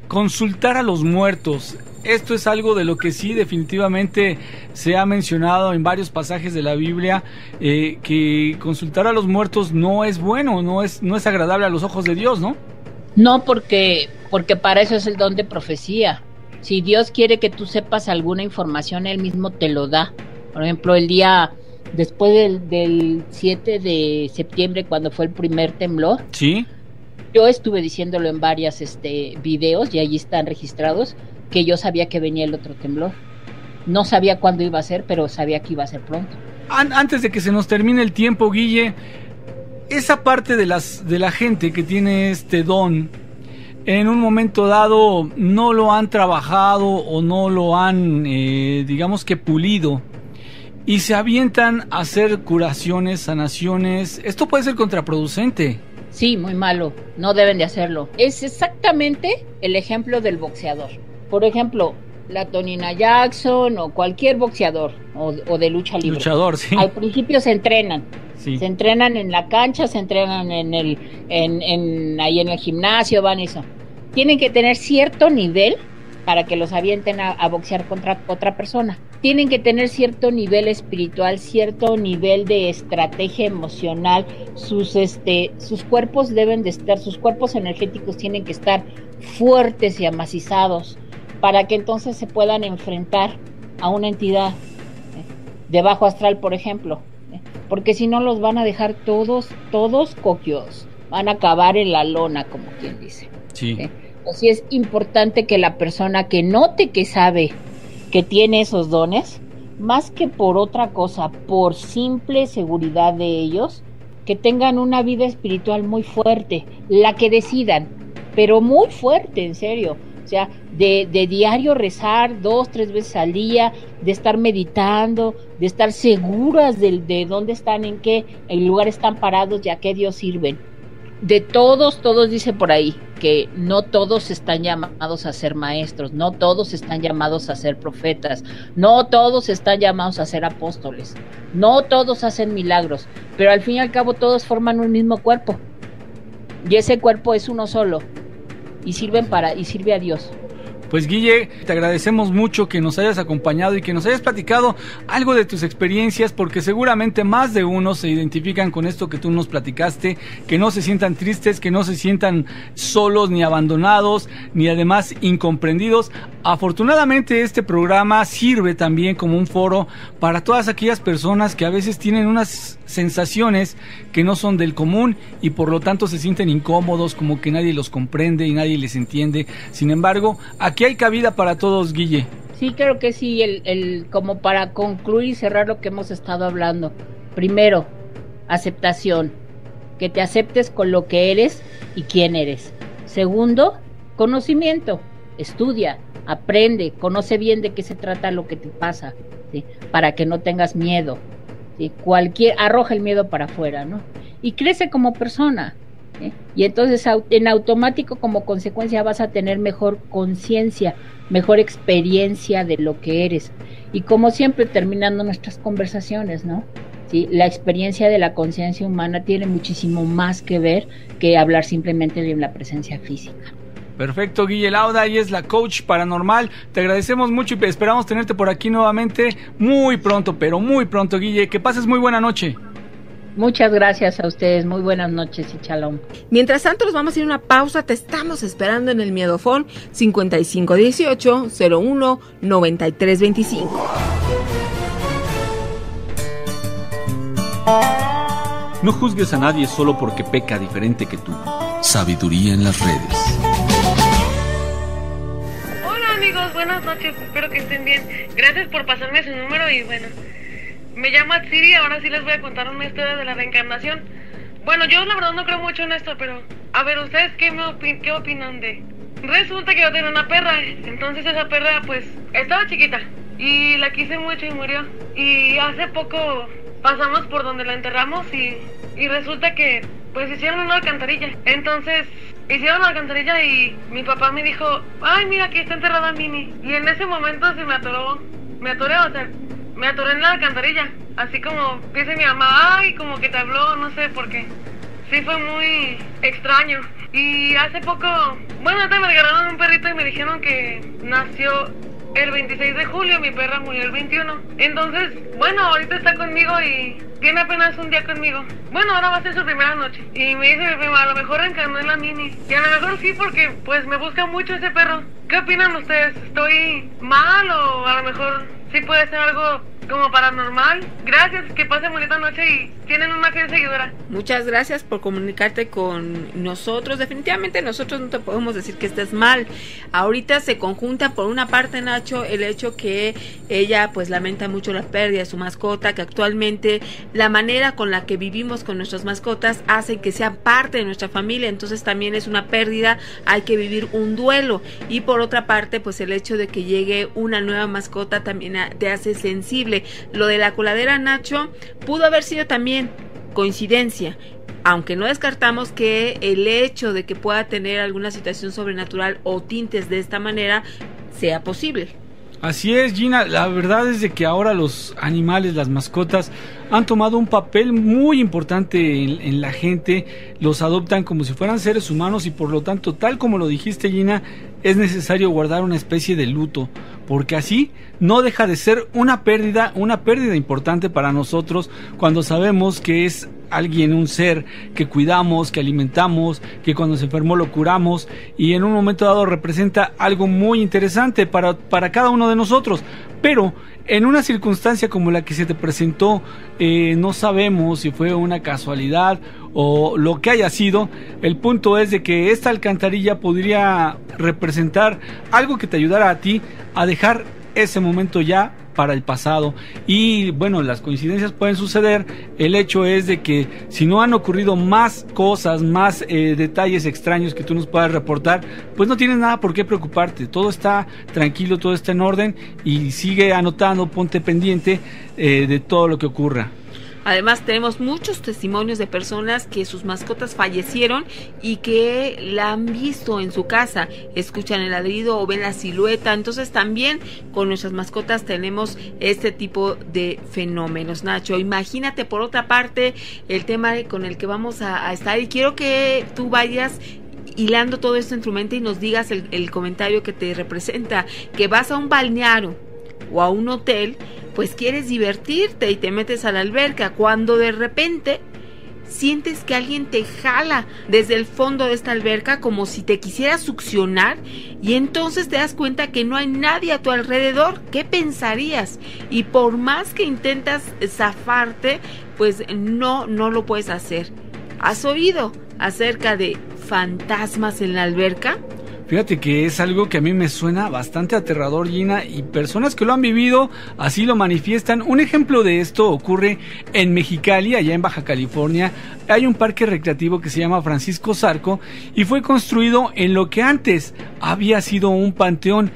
consultar a los muertos. Esto es algo de lo que sí definitivamente se ha mencionado en varios pasajes de la Biblia, que consultar a los muertos no es bueno, no es agradable a los ojos de Dios, ¿no? No, porque para eso es el don de profecía. Si Dios quiere que tú sepas alguna información, Él mismo te lo da. Por ejemplo, el día después del 7 de septiembre, cuando fue el primer temblor, ¿sí? Yo estuve diciéndolo en varias videos, y allí están registrados, que yo sabía que venía el otro temblor. No sabía cuándo iba a ser, pero sabía que iba a ser pronto. Antes de que se nos termine el tiempo, Guille, esa parte de la gente que tiene este don, en un momento dado no lo han trabajado o no lo han, digamos que pulido, y se avientan a hacer curaciones, sanaciones. Esto puede ser contraproducente. Sí, muy malo. No deben de hacerlo. Es exactamente el ejemplo del boxeador. Por ejemplo, la Tonina Jackson o cualquier boxeador o de lucha libre. Luchador, sí. Al principio se entrenan. Sí. Se entrenan en la cancha, se entrenan ahí en el gimnasio, van eso. Tienen que tener cierto nivel para que los avienten a boxear contra otra persona. Tienen que tener cierto nivel espiritual, cierto nivel de estrategia emocional. Sus cuerpos deben de estar, sus cuerpos energéticos tienen que estar fuertes y amacizados para que entonces se puedan enfrentar a una entidad de bajo astral, por ejemplo. Porque si no los van a dejar todos coquios, van a acabar en la lona, como quien dice. Sí. Así es importante que la persona que note que sabe que tiene esos dones, más que por otra cosa, por simple seguridad de ellos, que tengan una vida espiritual muy fuerte, la que decidan, pero muy fuerte, en serio. O sea, de diario rezar 2-3 veces al día, de estar meditando, de estar seguras de dónde están, en qué lugar están parados y a qué Dios sirven. De todos dice por ahí que no todos están llamados a ser maestros, no todos están llamados a ser profetas, no todos están llamados a ser apóstoles, no todos hacen milagros, pero al fin y al cabo todos forman un mismo cuerpo y ese cuerpo es uno solo y sirve a Dios. Pues Guille, te agradecemos mucho que nos hayas acompañado y que nos hayas platicado algo de tus experiencias, porque seguramente más de uno se identifican con esto que tú nos platicaste, que no se sientan tristes, que no se sientan solos ni abandonados, ni además incomprendidos. Afortunadamente este programa sirve también como un foro para todas aquellas personas que a veces tienen unas sensaciones que no son del común y por lo tanto se sienten incómodos, como que nadie los comprende y nadie les entiende. Sin embargo, aquí hay cabida para todos, Guille. Sí, creo que sí, como para concluir y cerrar lo que hemos estado hablando. Primero, aceptación, que te aceptes con lo que eres y quién eres. Segundo, conocimiento, estudia, aprende, conoce bien de qué se trata lo que te pasa, ¿sí? Para que no tengas miedo, ¿sí? Arroja el miedo para afuera, ¿no? Y crece como persona, ¿sí? Y entonces en automático como consecuencia vas a tener mejor conciencia, mejor experiencia de lo que eres. Y como siempre terminando nuestras conversaciones, ¿no? ¿Sí? La experiencia de la conciencia humana tiene muchísimo más que ver que hablar simplemente de la presencia física. Perfecto, Guille Lauda, ella es la coach paranormal. Te agradecemos mucho y esperamos tenerte por aquí nuevamente muy pronto, pero muy pronto, Guille. Que pases muy buena noche. Muchas gracias a ustedes, muy buenas noches y shalom. Mientras tanto nos vamos a ir a una pausa, te estamos esperando en el Miedofón 5518-01-9325. No juzgues a nadie solo porque peca diferente que tú. Sabiduría en las redes. Hola amigos, buenas noches, espero que estén bien. Gracias por pasarme su número y bueno, me llamo Atsiri, ahora sí les voy a contar una historia de la reencarnación. Bueno, yo la verdad no creo mucho en esto, pero a ver, ¿ustedes qué opinan de? Resulta que yo tenía una perra, entonces esa perra pues estaba chiquita y la quise mucho y murió. Y hace poco pasamos por donde la enterramos y resulta que pues hicieron una alcantarilla. Entonces hicieron la alcantarilla y mi papá me dijo, ay mira, aquí está enterrada Mini. Y en ese momento se me atoré en la alcantarilla. Así como dice mi mamá, ay, como que te habló, no sé por qué. Sí, fue muy extraño. Y hace poco, bueno, ahorita me regalaron un perrito y me dijeron que nació el 26 de julio, mi perra murió el 21. Entonces, bueno, ahorita está conmigo y tiene apenas un día conmigo. Bueno, ahora va a ser su primera noche. Y me dice mi prima, a lo mejor reencarnó en la Mini. Y a lo mejor sí, porque pues me busca mucho ese perro. ¿Qué opinan ustedes? ¿Estoy mal o a lo mejor sí puede ser algo como paranormal? Gracias, que pasen bonita noche y tienen una fiel seguidora. Muchas gracias por comunicarte con nosotros. Definitivamente nosotros no te podemos decir que estés mal. Ahorita se conjunta por una parte, Nacho, el hecho que ella pues lamenta mucho la pérdida de su mascota, que actualmente la manera con la que vivimos con nuestras mascotas hace que sean parte de nuestra familia, entonces también es una pérdida, hay que vivir un duelo. Y por otra parte pues el hecho de que llegue una nueva mascota también te hace sensible. Lo de la coladera, Nacho, pudo haber sido también coincidencia, aunque no descartamos que el hecho de que pueda tener alguna situación sobrenatural o tintes de esta manera sea posible. Así es, Gina, la verdad es de que ahora los animales, las mascotas, han tomado un papel muy importante en la gente, los adoptan como si fueran seres humanos y por lo tanto, tal como lo dijiste, Gina, es necesario guardar una especie de luto, porque así no deja de ser una pérdida importante para nosotros cuando sabemos que es alguien, un ser que cuidamos, que alimentamos, que cuando se enfermó lo curamos y en un momento dado representa algo muy interesante para cada uno de nosotros. Pero en una circunstancia como la que se te presentó, no sabemos si fue una casualidad o lo que haya sido. El punto es de que esta alcantarilla podría representar algo que te ayudara a ti a dejar ese momento ya para el pasado. Y bueno, las coincidencias pueden suceder. El hecho es de que si no han ocurrido más cosas, más detalles extraños que tú nos puedas reportar, pues no tienes nada por qué preocuparte. Todo está tranquilo, todo está en orden y sigue anotando, ponte pendiente de todo lo que ocurra. Además tenemos muchos testimonios de personas que sus mascotas fallecieron y que la han visto en su casa, escuchan el ladrido o ven la silueta. Entonces también con nuestras mascotas tenemos este tipo de fenómenos, Nacho. Imagínate por otra parte el tema con el que vamos a estar y quiero que tú vayas hilando todo esto en tu mente y nos digas el comentario que te representa, que vas a un balneario o a un hotel, pues quieres divertirte y te metes a la alberca, cuando de repente sientes que alguien te jala desde el fondo de esta alberca como si te quisiera succionar, y entonces te das cuenta que no hay nadie a tu alrededor. ¿Qué pensarías? Y por más que intentas zafarte, pues no lo puedes hacer. ¿Has oído acerca de fantasmas en la alberca? Fíjate que es algo que a mí me suena bastante aterrador, Gina, y personas que lo han vivido así lo manifiestan. Un ejemplo de esto ocurre en Mexicali, allá en Baja California. Hay un parque recreativo que se llama Francisco Zarco y fue construido en lo que antes había sido un panteón.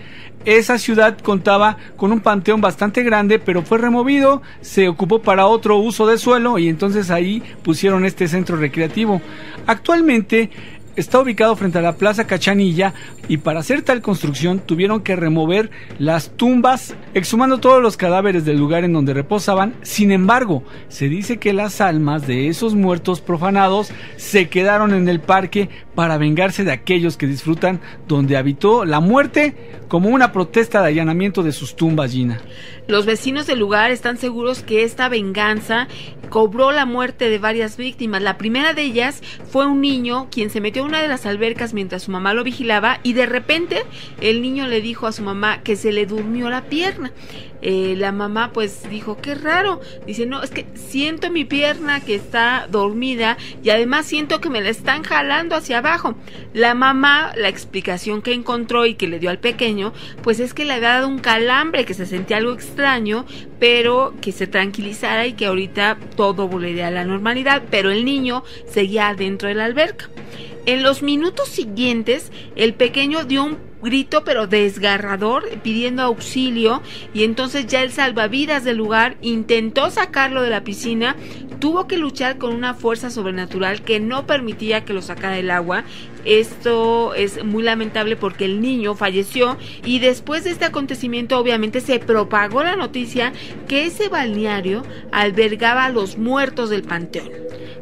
Esa ciudad contaba con un panteón bastante grande, pero fue removido, se ocupó para otro uso de suelo y entonces ahí pusieron este centro recreativo. Actualmente está ubicado frente a la Plaza Cachanilla y para hacer tal construcción tuvieron que remover las tumbas, exhumando todos los cadáveres del lugar en donde reposaban. Sin embargo, se dice que las almas de esos muertos profanados se quedaron en el parque para vengarse de aquellos que disfrutan donde habitó la muerte, como una protesta de allanamiento de sus tumbas, Gina. Los vecinos del lugar están seguros que esta venganza cobró la muerte de varias víctimas. La primera de ellas fue un niño quien se metió a una de las albercas mientras su mamá lo vigilaba y de repente el niño le dijo a su mamá que se le durmió la pierna. La mamá pues dijo, qué raro. Dice, no, es que siento mi pierna que está dormida y además siento que me la están jalando hacia abajo. La mamá, la explicación que encontró y que le dio al pequeño, pues es que le había dado un calambre, que se sentía algo extraño, pero que se tranquilizara y que ahorita todo volvería a la normalidad, pero el niño seguía dentro de la alberca. En los minutos siguientes, el pequeño dio un grito pero desgarrador pidiendo auxilio y entonces ya el salvavidas del lugar intentó sacarlo de la piscina, tuvo que luchar con una fuerza sobrenatural que no permitía que lo sacara del agua. Esto es muy lamentable porque el niño falleció y después de este acontecimiento obviamente se propagó la noticia que ese balneario albergaba a los muertos del panteón.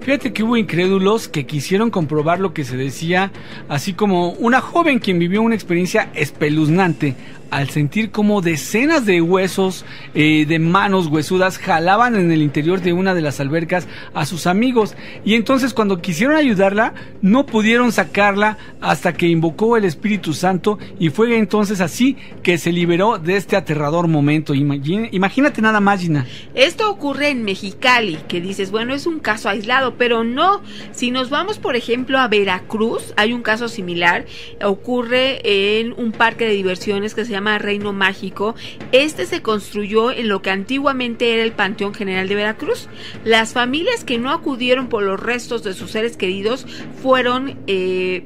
Fíjate que hubo incrédulos que quisieron comprobar lo que se decía, así como una joven quien vivió una experiencia espeluznante al sentir como decenas de huesos, de manos huesudas jalaban en el interior de una de las albercas a sus amigos, y entonces cuando quisieron ayudarla no pudieron sacarla hasta que invocó el Espíritu Santo y fue entonces así que se liberó de este aterrador momento. Imagínate nada más, Gina. Esto ocurre en Mexicali, que dices, bueno, es un caso aislado, pero no. Si nos vamos, por ejemplo, a Veracruz, hay un caso similar. Ocurre en un parque de diversiones que se llama Reino Mágico. Este se construyó en lo que antiguamente era el Panteón General de Veracruz. Las familias que no acudieron por los restos de sus seres queridos fueron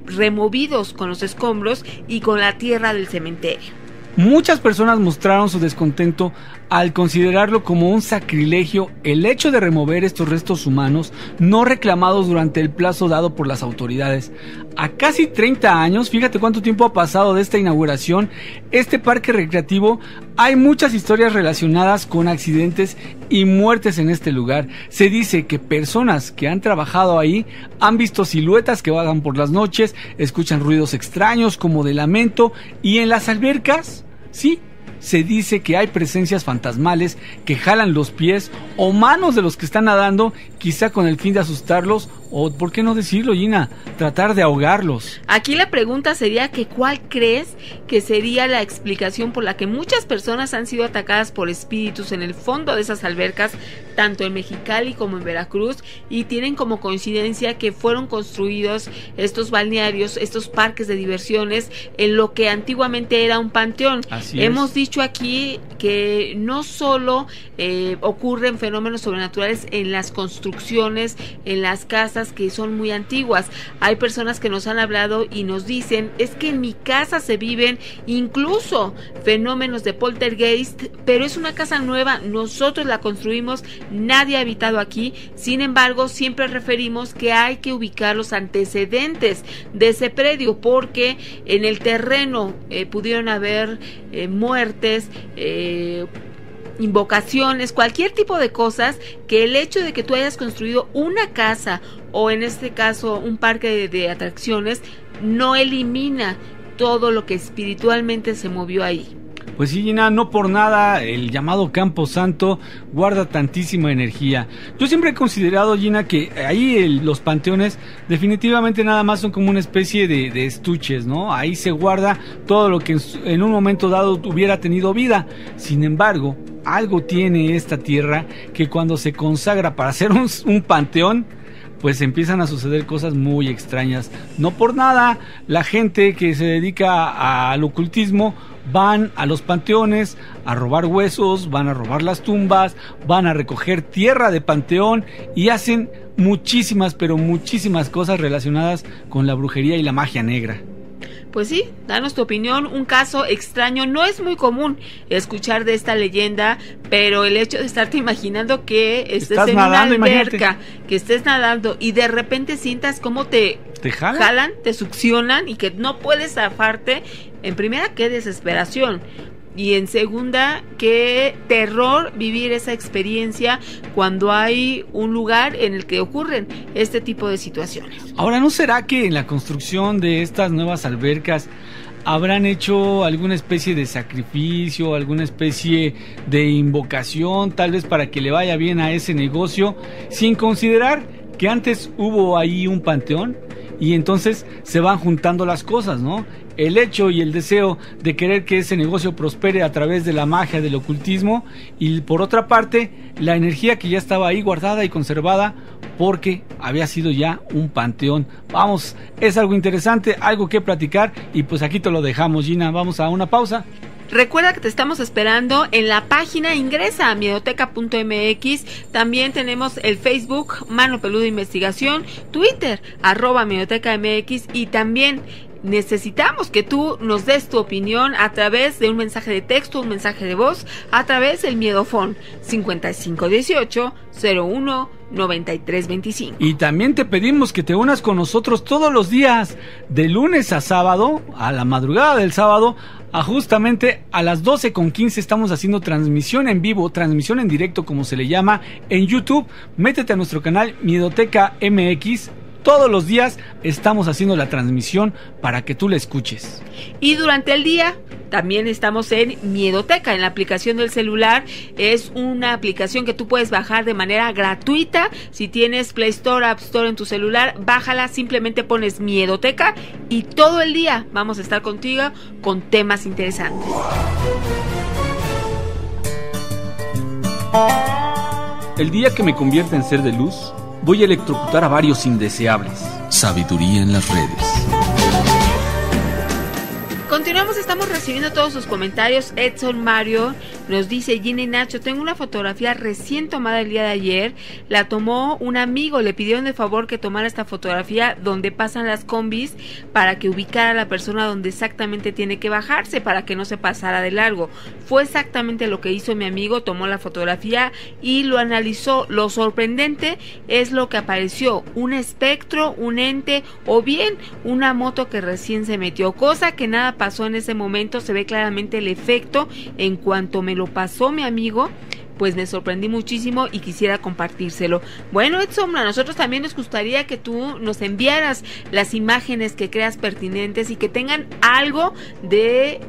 removidos con los escombros y con la tierra del cementerio. Muchas personas mostraron su descontento al considerarlo como un sacrilegio el hecho de remover estos restos humanos no reclamados durante el plazo dado por las autoridades. A casi 30 años, fíjate cuánto tiempo ha pasado de esta inauguración, este parque recreativo, hay muchas historias relacionadas con accidentes y muertes en este lugar. Se dice que personas que han trabajado ahí han visto siluetas que vagan por las noches, escuchan ruidos extraños como de lamento, y en las albercas, sí, se dice que hay presencias fantasmales que jalan los pies o manos de los que están nadando, quizá con el fin de asustarlos o, ¿por qué no decirlo, Gina?, tratar de ahogarlos. Aquí la pregunta sería que ¿cuál crees que sería la explicación por la que muchas personas han sido atacadas por espíritus en el fondo de esas albercas, tanto en Mexicali como en Veracruz, y tienen como coincidencia que fueron construidos estos balnearios, estos parques de diversiones en lo que antiguamente era un panteón? Hemos dicho aquí que no solo ocurren fenómenos sobrenaturales en las construcciones, en las casas que son muy antiguas. Hay personas que nos han hablado y nos dicen, es que en mi casa se viven incluso fenómenos de poltergeist, pero es una casa nueva, nosotros la construimos, nadie ha habitado aquí. Sin embargo, siempre referimos que hay que ubicar los antecedentes de ese predio, porque en el terreno pudieron haber muertes, invocaciones, cualquier tipo de cosas, que el hecho de que tú hayas construido una casa o en este caso un parque de atracciones no elimina todo lo que espiritualmente se movió ahí. Pues sí, Gina, no por nada el llamado Campo Santo guarda tantísima energía. Yo siempre he considerado, Gina, que ahí los panteones definitivamente nada más son como una especie de estuches, ¿no? Ahí se guarda todo lo que en un momento dado hubiera tenido vida. Sin embargo, algo tiene esta tierra que cuando se consagra para hacer un panteón, pues empiezan a suceder cosas muy extrañas. No por nada la gente que se dedica al ocultismo van a los panteones a robar huesos, van a robar las tumbas, van a recoger tierra de panteón y hacen muchísimas, pero muchísimas cosas relacionadas con la brujería y la magia negra. Pues sí, danos tu opinión, un caso extraño, no es muy común escuchar de esta leyenda, pero el hecho de estarte imaginando que estés en nadando, una alberca, imagínate, que estés nadando y de repente sientas cómo te jalan, te succionan y que no puedes zafarte, en primera, qué desesperación. Y en segunda, qué terror vivir esa experiencia cuando hay un lugar en el que ocurren este tipo de situaciones. Ahora, ¿no será que en la construcción de estas nuevas albercas habrán hecho alguna especie de sacrificio, alguna especie de invocación, tal vez para que le vaya bien a ese negocio, sin considerar que antes hubo ahí un panteón? Y entonces se van juntando las cosas, ¿no? El hecho y el deseo de querer que ese negocio prospere a través de la magia del ocultismo, y por otra parte la energía que ya estaba ahí guardada y conservada porque había sido ya un panteón. Vamos, es algo interesante, algo que platicar, y pues aquí te lo dejamos, Gina. Vamos a una pausa. Recuerda que te estamos esperando en la página, ingresa a miedoteca.mx, también tenemos el Facebook Mano Peluda Investigación, Twitter @miedoteca.mx, y también necesitamos que tú nos des tu opinión a través de un mensaje de texto, un mensaje de voz, a través del Miedofón 5518 01 9325. Y también te pedimos que te unas con nosotros todos los días, de lunes a sábado, a la madrugada del sábado, justamente a las 12:15 estamos haciendo transmisión en vivo, transmisión en directo como se le llama, en YouTube. Métete a nuestro canal Miedoteca MX. Todos los días estamos haciendo la transmisión para que tú la escuches. Y durante el día también estamos en Miedoteca, en la aplicación del celular. Es una aplicación que tú puedes bajar de manera gratuita. Si tienes Play Store, App Store en tu celular, bájala, simplemente pones Miedoteca y todo el día vamos a estar contigo con temas interesantes. El día que me convierta en ser de luz, voy a electrocutar a varios indeseables. Sabiduría en las redes. Continuamos, estamos recibiendo todos sus comentarios. Edson Mario nos dice: Gina y Nacho, tengo una fotografía recién tomada el día de ayer. La tomó un amigo, le pidieron de favor que tomara esta fotografía donde pasan las combis para que ubicara a la persona donde exactamente tiene que bajarse para que no se pasara de largo. Fue exactamente lo que hizo mi amigo, tomó la fotografía y lo analizó. Lo sorprendente es lo que apareció: un espectro, un ente o bien una moto que recién se metió, cosa que nada pasó en ese momento. Se ve claramente el efecto. En cuanto me lo pasó mi amigo, pues me sorprendí muchísimo y quisiera compartírselo. Bueno, Edson, a nosotros también nos gustaría que tú nos enviaras las imágenes que creas pertinentes y que tengan algo de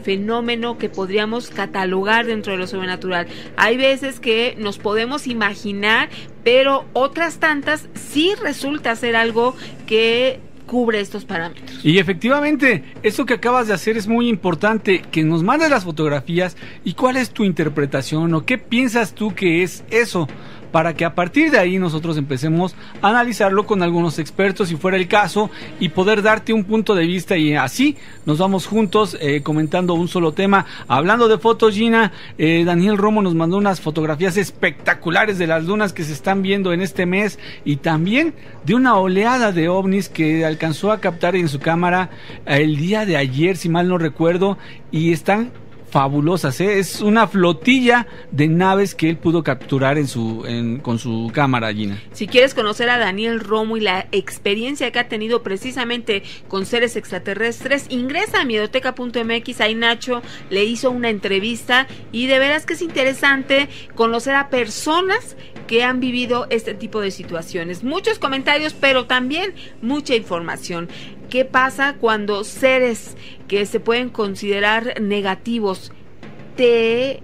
fenómeno que podríamos catalogar dentro de lo sobrenatural. Hay veces que nos podemos imaginar, pero otras tantas sí resulta ser algo que cubre estos parámetros. Y efectivamente, eso que acabas de hacer es muy importante, que nos mandes las fotografías y cuál es tu interpretación o qué piensas tú que es eso, para que a partir de ahí nosotros empecemos a analizarlo con algunos expertos, si fuera el caso, y poder darte un punto de vista, y así nos vamos juntos comentando un solo tema. Hablando de fotos, Gina, Daniel Romo nos mandó unas fotografías espectaculares de las lunas que se están viendo en este mes, y también de una oleada de ovnis que alcanzó a captar en su cámara el día de ayer, si mal no recuerdo, y están fabulosas, ¿eh? Es una flotilla de naves que él pudo capturar con su cámara, Gina. Si quieres conocer a Daniel Romo y la experiencia que ha tenido precisamente con seres extraterrestres, ingresa a miedoteca.mx. Ahí Nacho le hizo una entrevista y de veras que es interesante conocer a personas que han vivido este tipo de situaciones. Muchos comentarios, pero también mucha información. ¿Qué pasa cuando seres que se pueden considerar negativos te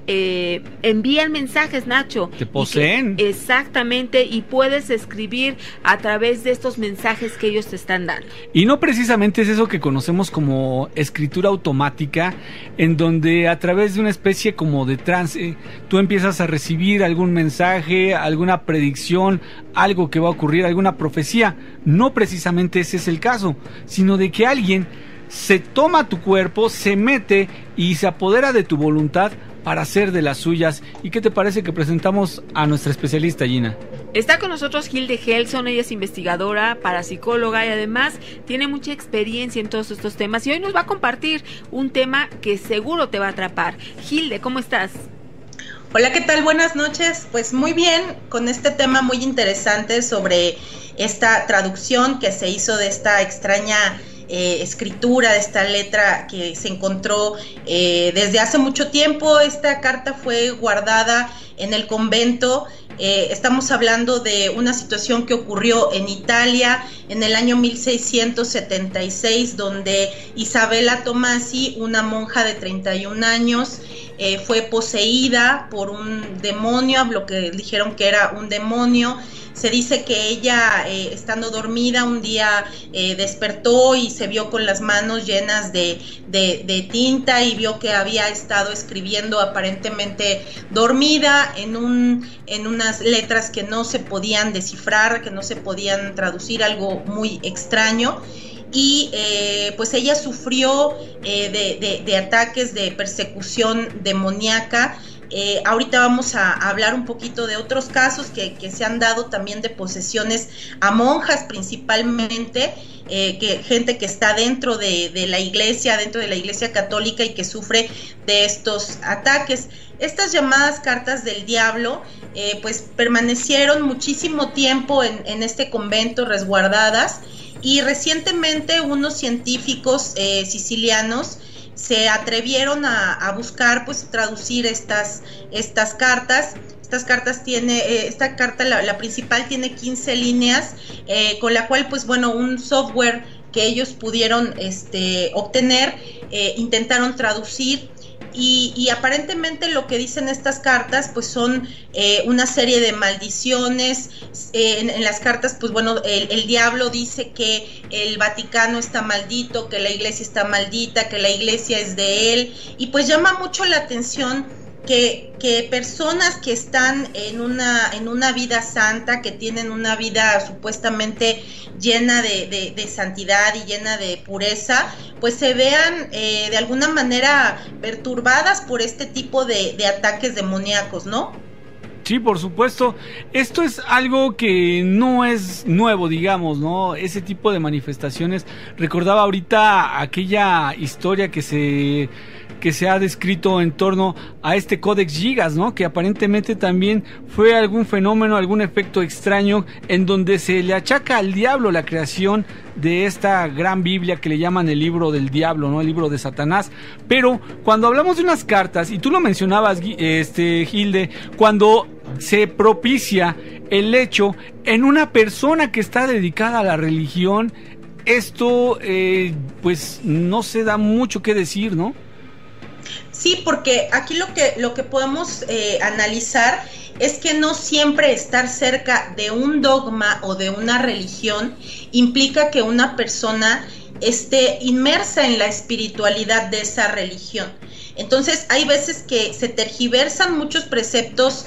envían mensajes, Nacho? Te poseen. Exactamente, y puedes escribir a través de estos mensajes que ellos te están dando. Y no precisamente es eso que conocemos como escritura automática, en donde a través de una especie como de trance, tú empiezas a recibir algún mensaje, alguna predicción, algo que va a ocurrir, alguna profecía. No precisamente ese es el caso, sino de que alguien se toma tu cuerpo, se mete y se apodera de tu voluntad para hacer de las suyas. ¿Y qué te parece que presentamos a nuestra especialista, Gina? Está con nosotros Hilde Helson. Ella es investigadora, parapsicóloga y además tiene mucha experiencia en todos estos temas y hoy nos va a compartir un tema que seguro te va a atrapar. Hilde, ¿cómo estás? Hola, ¿qué tal? Buenas noches. Pues muy bien, con este tema muy interesante sobre esta traducción que se hizo de esta extraña escritura, de esta letra que se encontró desde hace mucho tiempo. Esta carta fue guardada en el convento. Estamos hablando de una situación que ocurrió en Italia en el año 1676, donde Isabella Tomasi, una monja de 31 años, fue poseída por un demonio, lo que dijeron que era un demonio. Se dice que ella, estando dormida, un día despertó y se vio con las manos llenas de tinta y vio que había estado escribiendo aparentemente dormida en unas letras que no se podían descifrar, que no se podían traducir, algo muy extraño. Y pues ella sufrió de ataques de persecución demoníaca. Ahorita vamos a hablar un poquito de otros casos que se han dado también de posesiones a monjas principalmente, gente que está dentro de la iglesia católica y que sufre de estos ataques. Estas llamadas cartas del diablo pues permanecieron muchísimo tiempo en este convento resguardadas, y recientemente unos científicos sicilianos se atrevieron a buscar, pues, traducir estas cartas. Estas cartas esta carta, la principal, tiene 15 líneas, con la cual, pues bueno, un software que ellos pudieron obtener, intentaron traducir. Y aparentemente lo que dicen estas cartas pues son una serie de maldiciones. En las cartas pues bueno, el diablo dice que el Vaticano está maldito, que la iglesia está maldita, que la iglesia es de él, y pues llama mucho la atención que personas que están en una vida santa, que tienen una vida supuestamente llena de santidad y llena de pureza, pues se vean de alguna manera perturbadas por este tipo de ataques demoníacos, ¿no? Sí, por supuesto. Esto es algo que no es nuevo, digamos, ¿no? Ese tipo de manifestaciones. Recordaba ahorita aquella historia que se ha descrito en torno a este Codex Gigas, ¿no? Que aparentemente también fue algún fenómeno, algún efecto extraño en donde se le achaca al diablo la creación de esta gran Biblia que le llaman el libro del diablo, ¿no? El libro de Satanás. Pero cuando hablamos de unas cartas, y tú lo mencionabas, Hilde, cuando se propicia el hecho en una persona que está dedicada a la religión, esto pues no se da mucho que decir, ¿no? Sí, porque aquí lo que podemos analizar es que no siempre estar cerca de un dogma o de una religión implica que una persona esté inmersa en la espiritualidad de esa religión. Entonces hay veces que se tergiversan muchos preceptos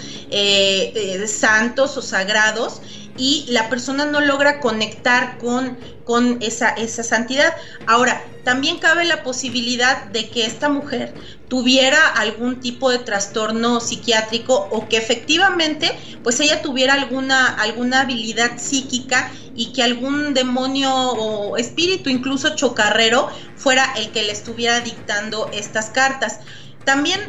santos o sagrados y la persona no logra conectar con esa santidad. Ahora, también cabe la posibilidad de que esta mujer tuviera algún tipo de trastorno psiquiátrico, o que efectivamente pues ella tuviera alguna habilidad psíquica y que algún demonio o espíritu, incluso chocarrero, fuera el que le estuviera dictando estas cartas. También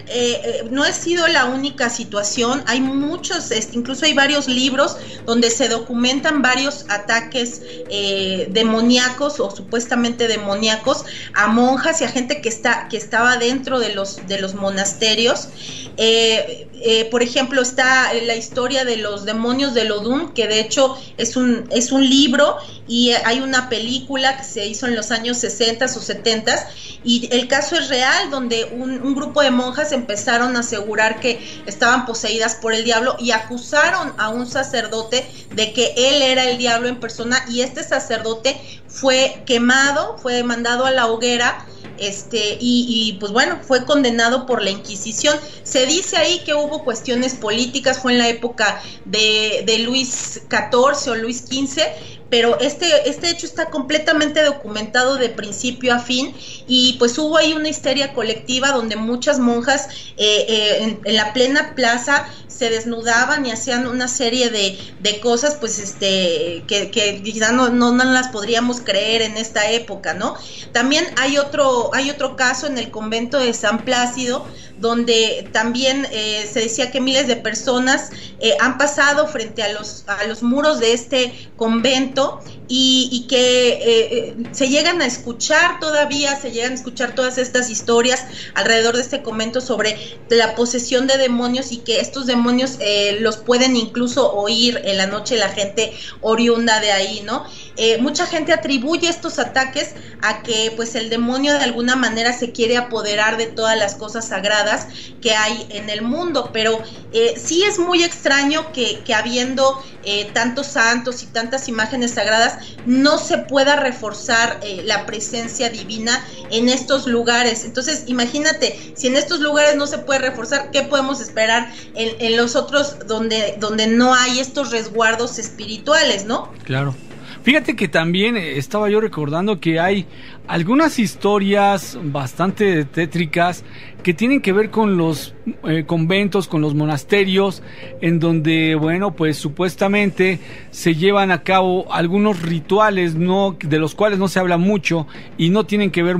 no ha sido la única situación, hay muchos, incluso hay varios libros donde se documentan varios ataques demoníacos o supuestamente demoníacos a monjas y a gente que estaba dentro de los monasterios. Por ejemplo, está la historia de los demonios de Lodum, que de hecho es un libro, y hay una película que se hizo en los años 60 o 70, y el caso es real, donde un grupo de monjas empezaron a asegurar que estaban poseídas por el diablo y acusaron a un sacerdote de que él era el diablo en persona, y este sacerdote fue quemado, fue mandado a la hoguera, y pues bueno, fue condenado por la Inquisición. Se dice ahí que hubo cuestiones políticas, fue en la época de Luis XIV o Luis XV, pero este hecho está completamente documentado de principio a fin, y pues hubo ahí una histeria colectiva donde muchas monjas en la plena plaza se desnudaban y hacían una serie de cosas pues que quizá no las podríamos creer en esta época, ¿no? También hay otro caso en el convento de San Plácido, donde también se decía que miles de personas han pasado frente a los muros de este convento, y que se llegan a escuchar todas estas historias alrededor de este convento sobre la posesión de demonios, y que estos demonios los pueden incluso oír en la noche la gente oriunda de ahí, ¿no? Mucha gente atribuye estos ataques a que pues el demonio de alguna manera se quiere apoderar de todas las cosas sagradas que hay en el mundo, pero sí es muy extraño que habiendo tantos santos y tantas imágenes sagradas no se pueda reforzar la presencia divina en estos lugares. Entonces imagínate, si en estos lugares no se puede reforzar, ¿qué podemos esperar en los otros donde no hay estos resguardos espirituales, ¿no? Claro. Fíjate que también estaba yo recordando que hay algunas historias bastante tétricas que tienen que ver con los conventos, con los monasterios, en donde, bueno, pues supuestamente se llevan a cabo algunos rituales de los cuales no se habla mucho y no tienen que ver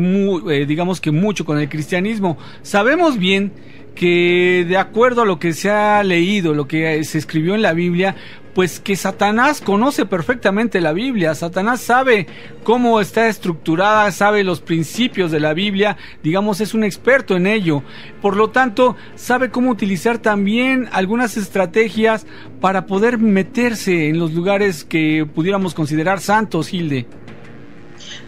digamos que mucho con el cristianismo. Sabemos bien que, de acuerdo a lo que se ha leído, lo que se escribió en la Biblia, pues que Satanás conoce perfectamente la Biblia. Satanás sabe cómo está estructurada, sabe los principios de la Biblia, digamos, es un experto en ello. Por lo tanto, sabe cómo utilizar también algunas estrategias para poder meterse en los lugares que pudiéramos considerar santos, Hilde.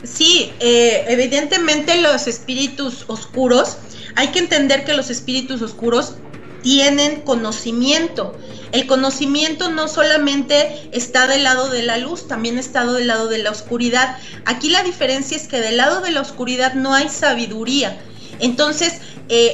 Sí, evidentemente los espíritus oscuros, hay que entender que los espíritus oscuros tienen conocimiento. El conocimiento no solamente está del lado de la luz, también está del lado de la oscuridad. Aquí la diferencia es que del lado de la oscuridad no hay sabiduría. Entonces,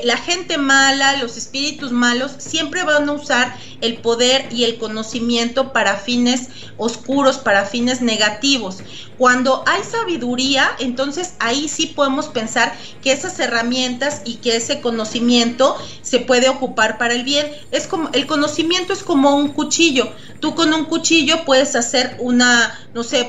la gente mala, los espíritus malos, siempre van a usar el poder y el conocimiento para fines oscuros, para fines negativos. Cuando hay sabiduría, entonces ahí sí podemos pensar que esas herramientas y que ese conocimiento se puede ocupar para el bien. El conocimiento es como un cuchillo. Tú con un cuchillo puedes hacer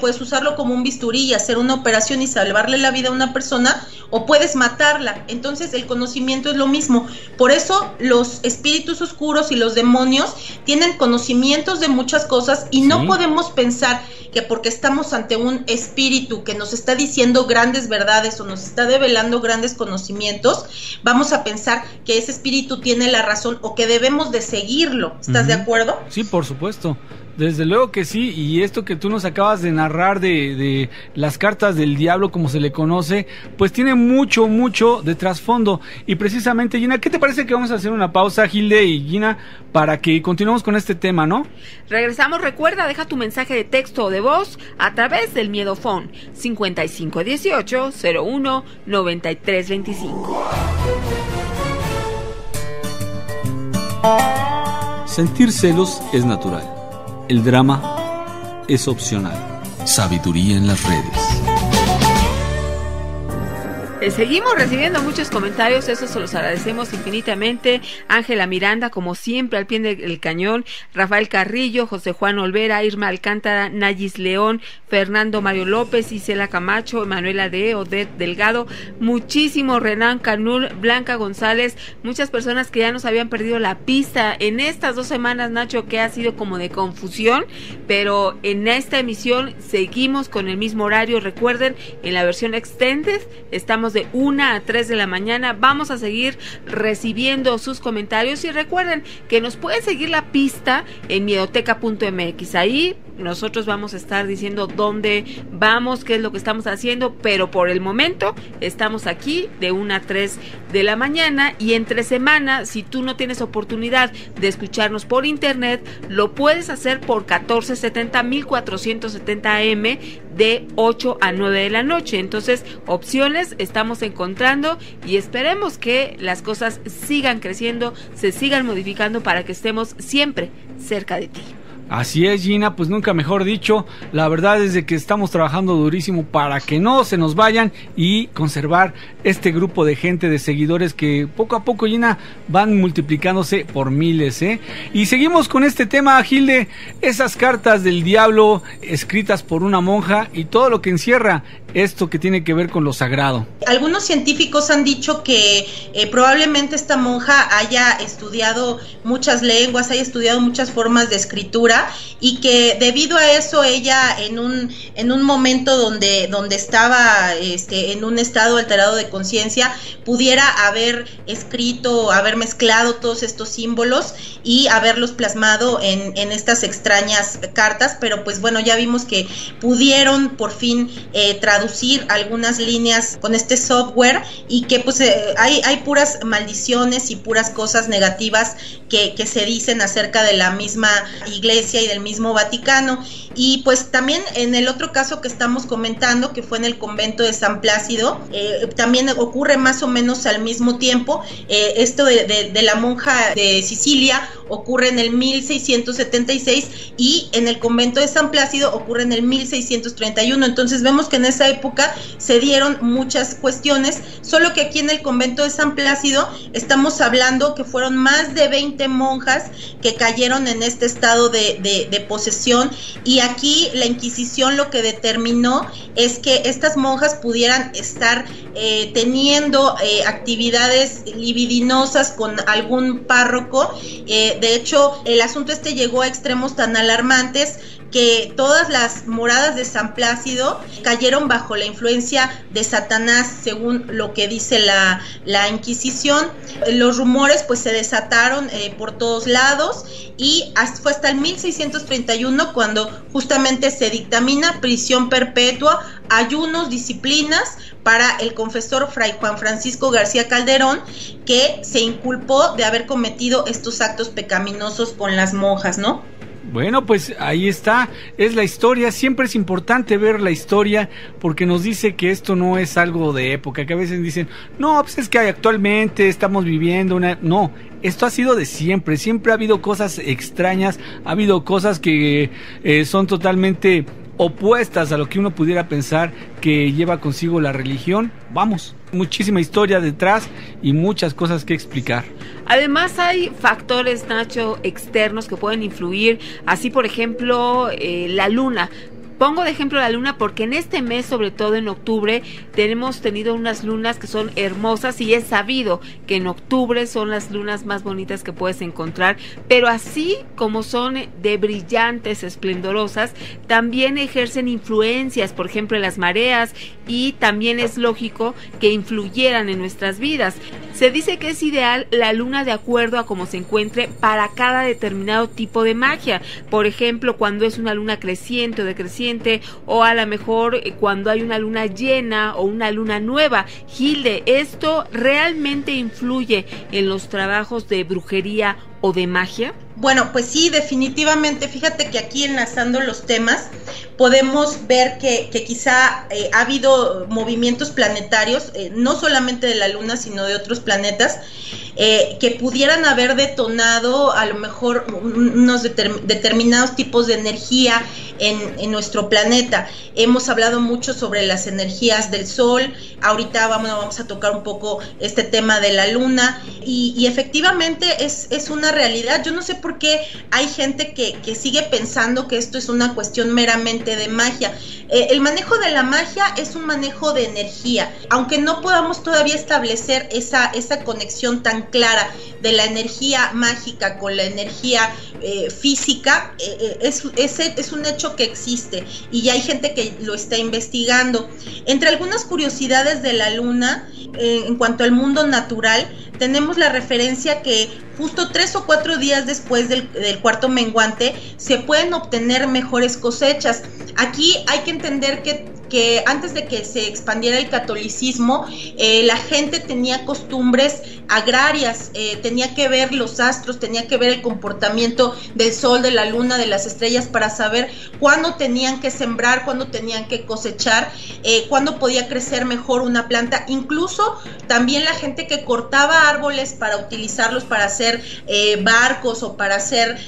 puedes usarlo como un bisturí y hacer una operación y salvarle la vida a una persona, o puedes matarla. Entonces el conocimiento es lo mismo. Por eso los espíritus oscuros y los demonios tienen conocimientos de muchas cosas, y no podemos pensar que porque estamos ante un espíritu que nos está diciendo grandes verdades o nos está develando grandes conocimientos, vamos a pensar que ese espíritu tiene la razón o que debemos de seguirlo. ¿Estás de acuerdo? Sí, por supuesto. Desde luego que sí, y esto que tú nos acabas de narrar de las cartas del diablo, como se le conoce, pues tiene mucho de trasfondo. Y precisamente, Gina, ¿qué te parece que vamos a hacer una pausa, Hilde y Gina, para que continuemos con este tema, ¿no? Regresamos. Recuerda, deja tu mensaje de texto o de voz a través del Miedofón 5518-01-9325. Sentir celos es natural. El drama es opcional. Sabiduría en las redes. Seguimos recibiendo muchos comentarios, eso se los agradecemos infinitamente. Ángela Miranda, como siempre, al pie del cañón. Rafael Carrillo, José Juan Olvera, Irma Alcántara, Nayis León, Fernando Mario López, Isela Camacho, Manuela de Odette Delgado, muchísimo, Renan Canul, Blanca González, muchas personas que ya nos habían perdido la pista en estas 2 semanas, Nacho, que ha sido como de confusión, pero en esta emisión seguimos con el mismo horario. Recuerden, en la versión extended estamos de 1 a 3 de la mañana. Vamos a seguir recibiendo sus comentarios y recuerden que nos pueden seguir la pista en miedoteca.mx. Ahí nosotros vamos a estar diciendo dónde vamos, qué es lo que estamos haciendo, pero por el momento estamos aquí de 1 a 3 de la mañana, y entre semana, si tú no tienes oportunidad de escucharnos por internet, lo puedes hacer por 1470 AM de 8 a 9 de la noche. Entonces, opciones estamos encontrando y esperemos que las cosas sigan creciendo, se sigan modificando para que estemos siempre cerca de ti. Así es, Gina, pues nunca mejor dicho. La verdad es de que estamos trabajando durísimo para que no se nos vayan y conservar este grupo de gente, de seguidores que poco a poco, Gina, van multiplicándose por miles, ¿eh? Y seguimos con este tema, Gilde, esas cartas del diablo escritas por una monja y todo lo que encierra esto que tiene que ver con lo sagrado. Algunos científicos han dicho que probablemente esta monja haya estudiado muchas lenguas, haya estudiado muchas formas de escritura, y que debido a eso ella en un momento donde estaba en un estado alterado de conciencia, pudiera haber escrito, haber mezclado todos estos símbolos y haberlos plasmado en estas extrañas cartas. Pero pues bueno, ya vimos que pudieron por fin traducir algunas líneas con este software, y que pues hay puras maldiciones y puras cosas negativas que se dicen acerca de la misma iglesia y del mismo Vaticano. Y pues también en el otro caso que estamos comentando, que fue en el convento de San Plácido, también ocurre más o menos al mismo tiempo. Esto de la monja de Sicilia ocurre en el 1676 y en el convento de San Plácido ocurre en el 1631. Entonces vemos que en esa época se dieron muchas cuestiones, solo que aquí en el convento de San Plácido estamos hablando que fueron más de 20 monjas que cayeron en este estado de posesión, y aquí la Inquisición lo que determinó es que estas monjas pudieran estar teniendo actividades libidinosas con algún párroco. De hecho, el asunto llegó a extremos tan alarmantes que todas las moradas de San Plácido cayeron bajo la influencia de Satanás, según lo que dice la Inquisición. Los rumores pues se desataron por todos lados, y fue hasta el 1631 cuando justamente se dictamina prisión perpetua, ayunos, disciplinas para el confesor Fray Juan Francisco García Calderón, que se inculpó de haber cometido estos actos pecaminosos con las monjas, ¿no? Bueno, pues ahí está, es la historia. Siempre es importante ver la historia porque nos dice que esto no es algo de época, que a veces dicen, no, pues es que actualmente estamos viviendo una... No, esto ha sido de siempre, siempre ha habido cosas extrañas, ha habido cosas que son totalmente opuestas a lo que uno pudiera pensar que lleva consigo la religión. Vamos, muchísima historia detrás y muchas cosas que explicar. Además hay factores, Nacho, externos que pueden influir, así por ejemplo la luna. Pongo de ejemplo la luna porque en este mes, sobre todo en octubre, hemos tenido unas lunas que son hermosas, y es sabido que en octubre son las lunas más bonitas que puedes encontrar, pero así como son de brillantes, esplendorosas, también ejercen influencias, por ejemplo en las mareas, y también es lógico que influyeran en nuestras vidas. Se dice que es ideal la luna de acuerdo a cómo se encuentre para cada determinado tipo de magia. Por ejemplo, cuando es una luna creciente o decreciente, o a lo mejor cuando hay una luna llena o una luna nueva. Gilde, ¿esto realmente influye en los trabajos de brujería o de magia? Bueno, pues sí, definitivamente. Fíjate que aquí, enlazando los temas, podemos ver que quizá ha habido movimientos planetarios, no solamente de la Luna, sino de otros planetas, que pudieran haber detonado a lo mejor unos determinados tipos de energía en nuestro planeta. Hemos hablado mucho sobre las energías del sol, ahorita vamos a tocar un poco este tema de la luna, y efectivamente es una realidad. Yo no sé por qué hay gente que sigue pensando que esto es una cuestión meramente de magia. El manejo de la magia es un manejo de energía, aunque no podamos todavía establecer esa conexión tan clara de la energía mágica con la energía física, es un hecho que existe y ya hay gente que lo está investigando. Entre algunas curiosidades de la luna, en cuanto al mundo natural, tenemos la referencia que justo 3 o 4 días después del cuarto menguante se pueden obtener mejores cosechas. Aquí hay que entender que antes de que se expandiera el catolicismo, la gente tenía costumbres agrarias, tenía que ver los astros, tenía que ver el comportamiento del sol, de la luna, de las estrellas, para saber cuándo tenían que sembrar, cuándo tenían que cosechar, cuándo podía crecer mejor una planta. Incluso también la gente que cortaba árboles para utilizarlos para hacer barcos o para hacer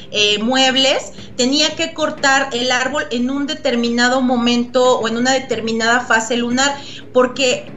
muebles, tenía que cortar el árbol en un determinado momento o en una determinada fase lunar, porque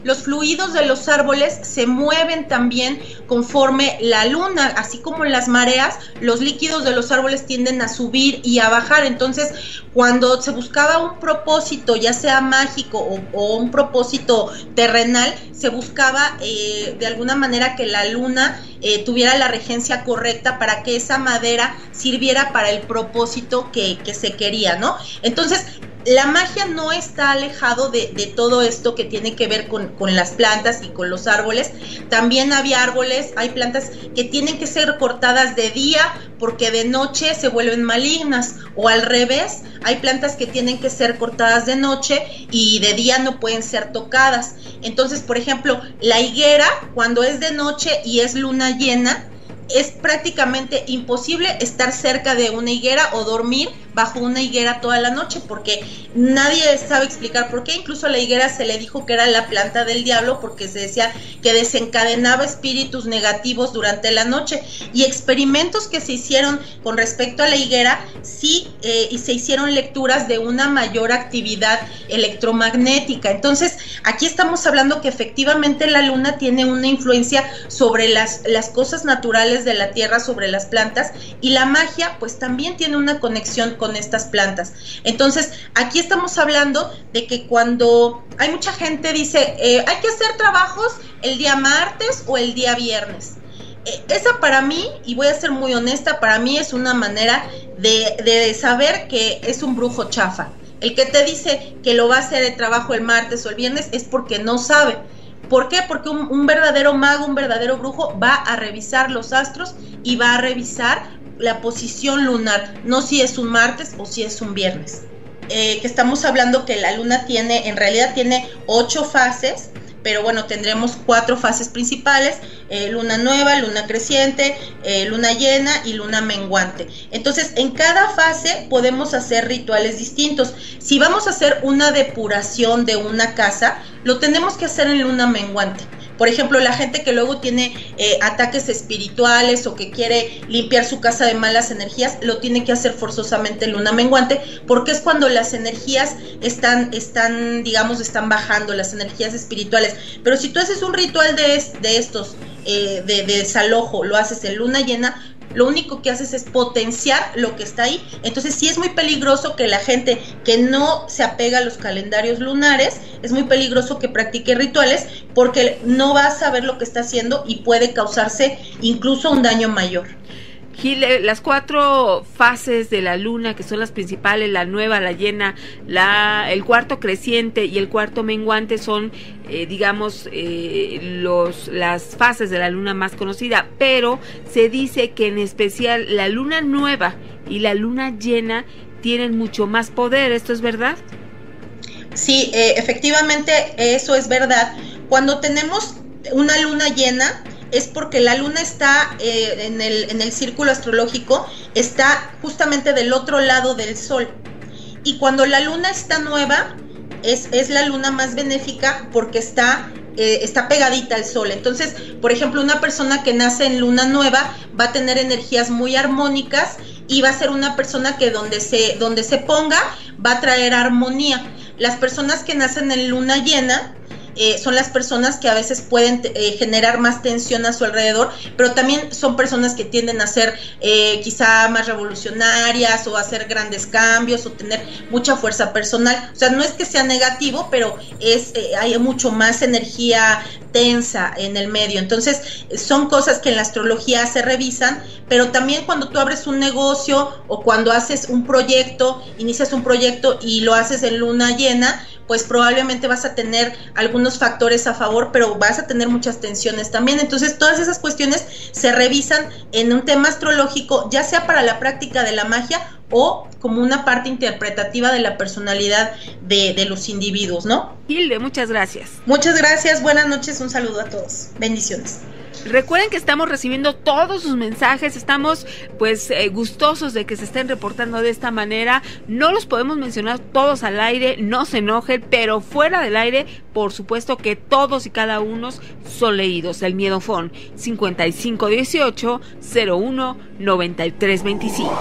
los fluidos de los árboles se mueven también conforme la luna, así como las mareas, los líquidos de los árboles tienden a subir y a bajar. Entonces, cuando se buscaba un propósito, ya sea mágico o un propósito terrenal, se buscaba de alguna manera que la luna tuviera la regencia correcta para que esa madera sirviera para el propósito que se quería, ¿no? Entonces, la magia no está alejado de todo esto que tiene que ver con las plantas y con los árboles. También hay plantas que tienen que ser cortadas de día porque de noche se vuelven malignas, o al revés, hay plantas que tienen que ser cortadas de noche y de día no pueden ser tocadas. Entonces, por ejemplo, la higuera, cuando es de noche y es luna llena, es prácticamente imposible estar cerca de una higuera o dormir bajo una higuera toda la noche, porque nadie sabe explicar por qué. Incluso a la higuera se le dijo que era la planta del diablo, porque se decía que desencadenaba espíritus negativos durante la noche. Y experimentos que se hicieron con respecto a la higuera, sí, y se hicieron lecturas de una mayor actividad electromagnética. Entonces, aquí estamos hablando que efectivamente la luna tiene una influencia sobre las cosas naturales de la Tierra, sobre las plantas, y la magia pues también tiene una conexión con estas plantas. Entonces, aquí estamos hablando de que cuando hay mucha gente dice, hay que hacer trabajos el día martes o el día viernes. Esa para mí, y voy a ser muy honesta, para mí es una manera de saber que es un brujo chafa. El que te dice que lo va a hacer el trabajo el martes o el viernes es porque no sabe. ¿Por qué? Porque un verdadero mago, un verdadero brujo va a revisar los astros y va a revisar la posición lunar, no si es un martes o si es un viernes. Que estamos hablando que la luna en realidad tiene 8 fases, pero bueno, tendremos 4 fases principales: luna nueva, luna creciente, luna llena y luna menguante. Entonces, en cada fase podemos hacer rituales distintos. Si vamos a hacer una depuración de una casa, lo tenemos que hacer en luna menguante. Por ejemplo, la gente que luego tiene ataques espirituales o que quiere limpiar su casa de malas energías, lo tiene que hacer forzosamente en luna menguante, porque es cuando las energías están bajando, las energías espirituales. Pero si tú haces un ritual de estos, de desalojo, lo haces en luna llena, lo único que haces es potenciar lo que está ahí. Entonces sí es muy peligroso que la gente que no se apega a los calendarios lunares, es muy peligroso que practique rituales, porque no va a saber lo que está haciendo y puede causarse incluso un daño mayor. Gil, las 4 fases de la luna, que son las principales, la nueva, la llena, el cuarto creciente y el cuarto menguante, son las fases de la luna más conocida, pero se dice que en especial la luna nueva y la luna llena tienen mucho más poder. ¿Esto es verdad? Sí, efectivamente eso es verdad. Cuando tenemos una luna llena, es porque la luna está en el círculo astrológico, está justamente del otro lado del sol. Y cuando la luna está nueva, es la luna más benéfica porque está pegadita al sol. Entonces, por ejemplo, una persona que nace en luna nueva va a tener energías muy armónicas y va a ser una persona que donde se ponga va a traer armonía. Las personas que nacen en luna llena son las personas que a veces pueden generar más tensión a su alrededor, pero también son personas que tienden a ser quizá más revolucionarias o a hacer grandes cambios o tener mucha fuerza personal. O sea, no es que sea negativo, pero hay mucho más energía tensa en el medio. Entonces, son cosas que en la astrología se revisan, pero también cuando tú abres un negocio o cuando haces un proyecto, inicias un proyecto y lo haces en luna llena, pues probablemente vas a tener algunos factores a favor, pero vas a tener muchas tensiones también. Entonces, todas esas cuestiones se revisan en un tema astrológico, ya sea para la práctica de la magia o como una parte interpretativa de la personalidad de los individuos, ¿no? Hilde, muchas gracias. Muchas gracias, buenas noches, un saludo a todos. Bendiciones. Recuerden que estamos recibiendo todos sus mensajes, estamos pues gustosos de que se estén reportando de esta manera. No los podemos mencionar todos al aire, no se enojen, pero fuera del aire, por supuesto que todos y cada uno son leídos. El Miedofón 5518 01 9325.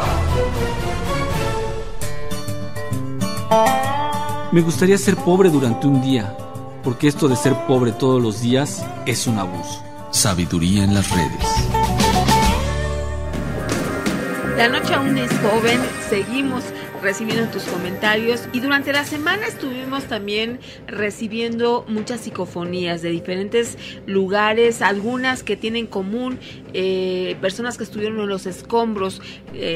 Me gustaría ser pobre durante un día, porque esto de ser pobre todos los días es un abuso. Sabiduría en las redes. La noche aún es joven, seguimos recibiendo tus comentarios y durante la semana estuvimos también recibiendo muchas psicofonías de diferentes lugares, algunas que tienen en común personas que estuvieron en los escombros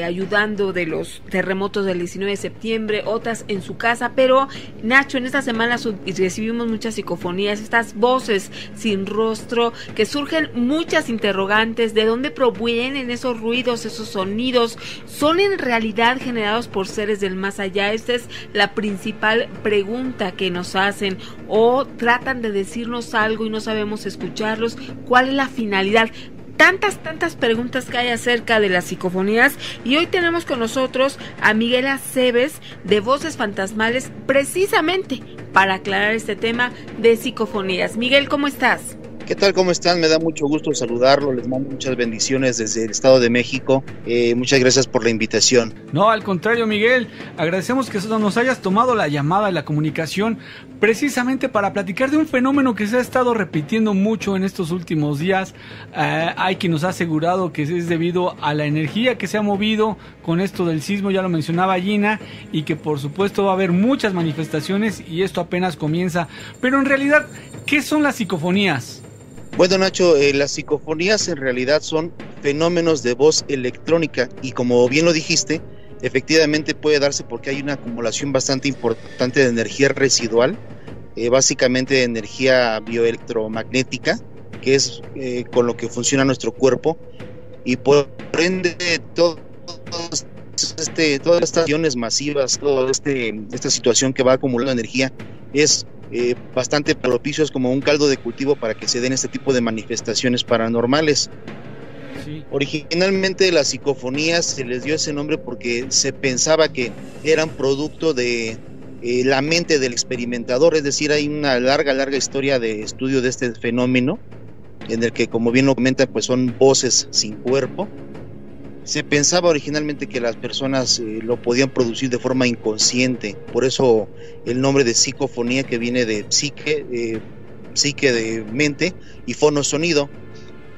ayudando de los terremotos del 19 de septiembre, otras en su casa, pero Nacho, en esta semana recibimos muchas psicofonías, estas voces sin rostro, que surgen muchas interrogantes, de dónde provienen esos ruidos, esos sonidos, son en realidad generados por seres del más allá. Esta es la principal pregunta que nos hacen, o tratan de decirnos algo y no sabemos escucharlos. ¿Cuál es la finalidad? Tantas preguntas que hay acerca de las psicofonías, y hoy tenemos con nosotros a Miguel Aceves de Voces Fantasmales, precisamente para aclarar este tema de psicofonías. Miguel, ¿cómo estás? ¿Qué tal? ¿Cómo están? Me da mucho gusto saludarlo, les mando muchas bendiciones desde el Estado de México, muchas gracias por la invitación. No, al contrario, Miguel, agradecemos que nos hayas tomado la llamada y la comunicación precisamente para platicar de un fenómeno que se ha estado repitiendo mucho en estos últimos días. Hay quien nos ha asegurado que es debido a la energía que se ha movido con esto del sismo, ya lo mencionaba Gina, y que por supuesto va a haber muchas manifestaciones y esto apenas comienza. Pero en realidad, ¿qué son las psicofonías? Bueno, Nacho, las psicofonías en realidad son fenómenos de voz electrónica y como bien lo dijiste, efectivamente puede darse porque hay una acumulación bastante importante de energía residual, básicamente de energía bioelectromagnética, que es con lo que funciona nuestro cuerpo, y por ende todas estas acciones masivas, toda esta situación que va acumulando energía es bastante propicio, es como un caldo de cultivo para que se den este tipo de manifestaciones paranormales. Sí. Originalmente las psicofonías se les dio ese nombre porque se pensaba que eran producto de la mente del experimentador, es decir, hay una larga historia de estudio de este fenómeno, en el que, como bien lo comentan, pues son voces sin cuerpo. Se pensaba originalmente que las personas lo podían producir de forma inconsciente, por eso el nombre de psicofonía, que viene de psique de mente, y fono sonido,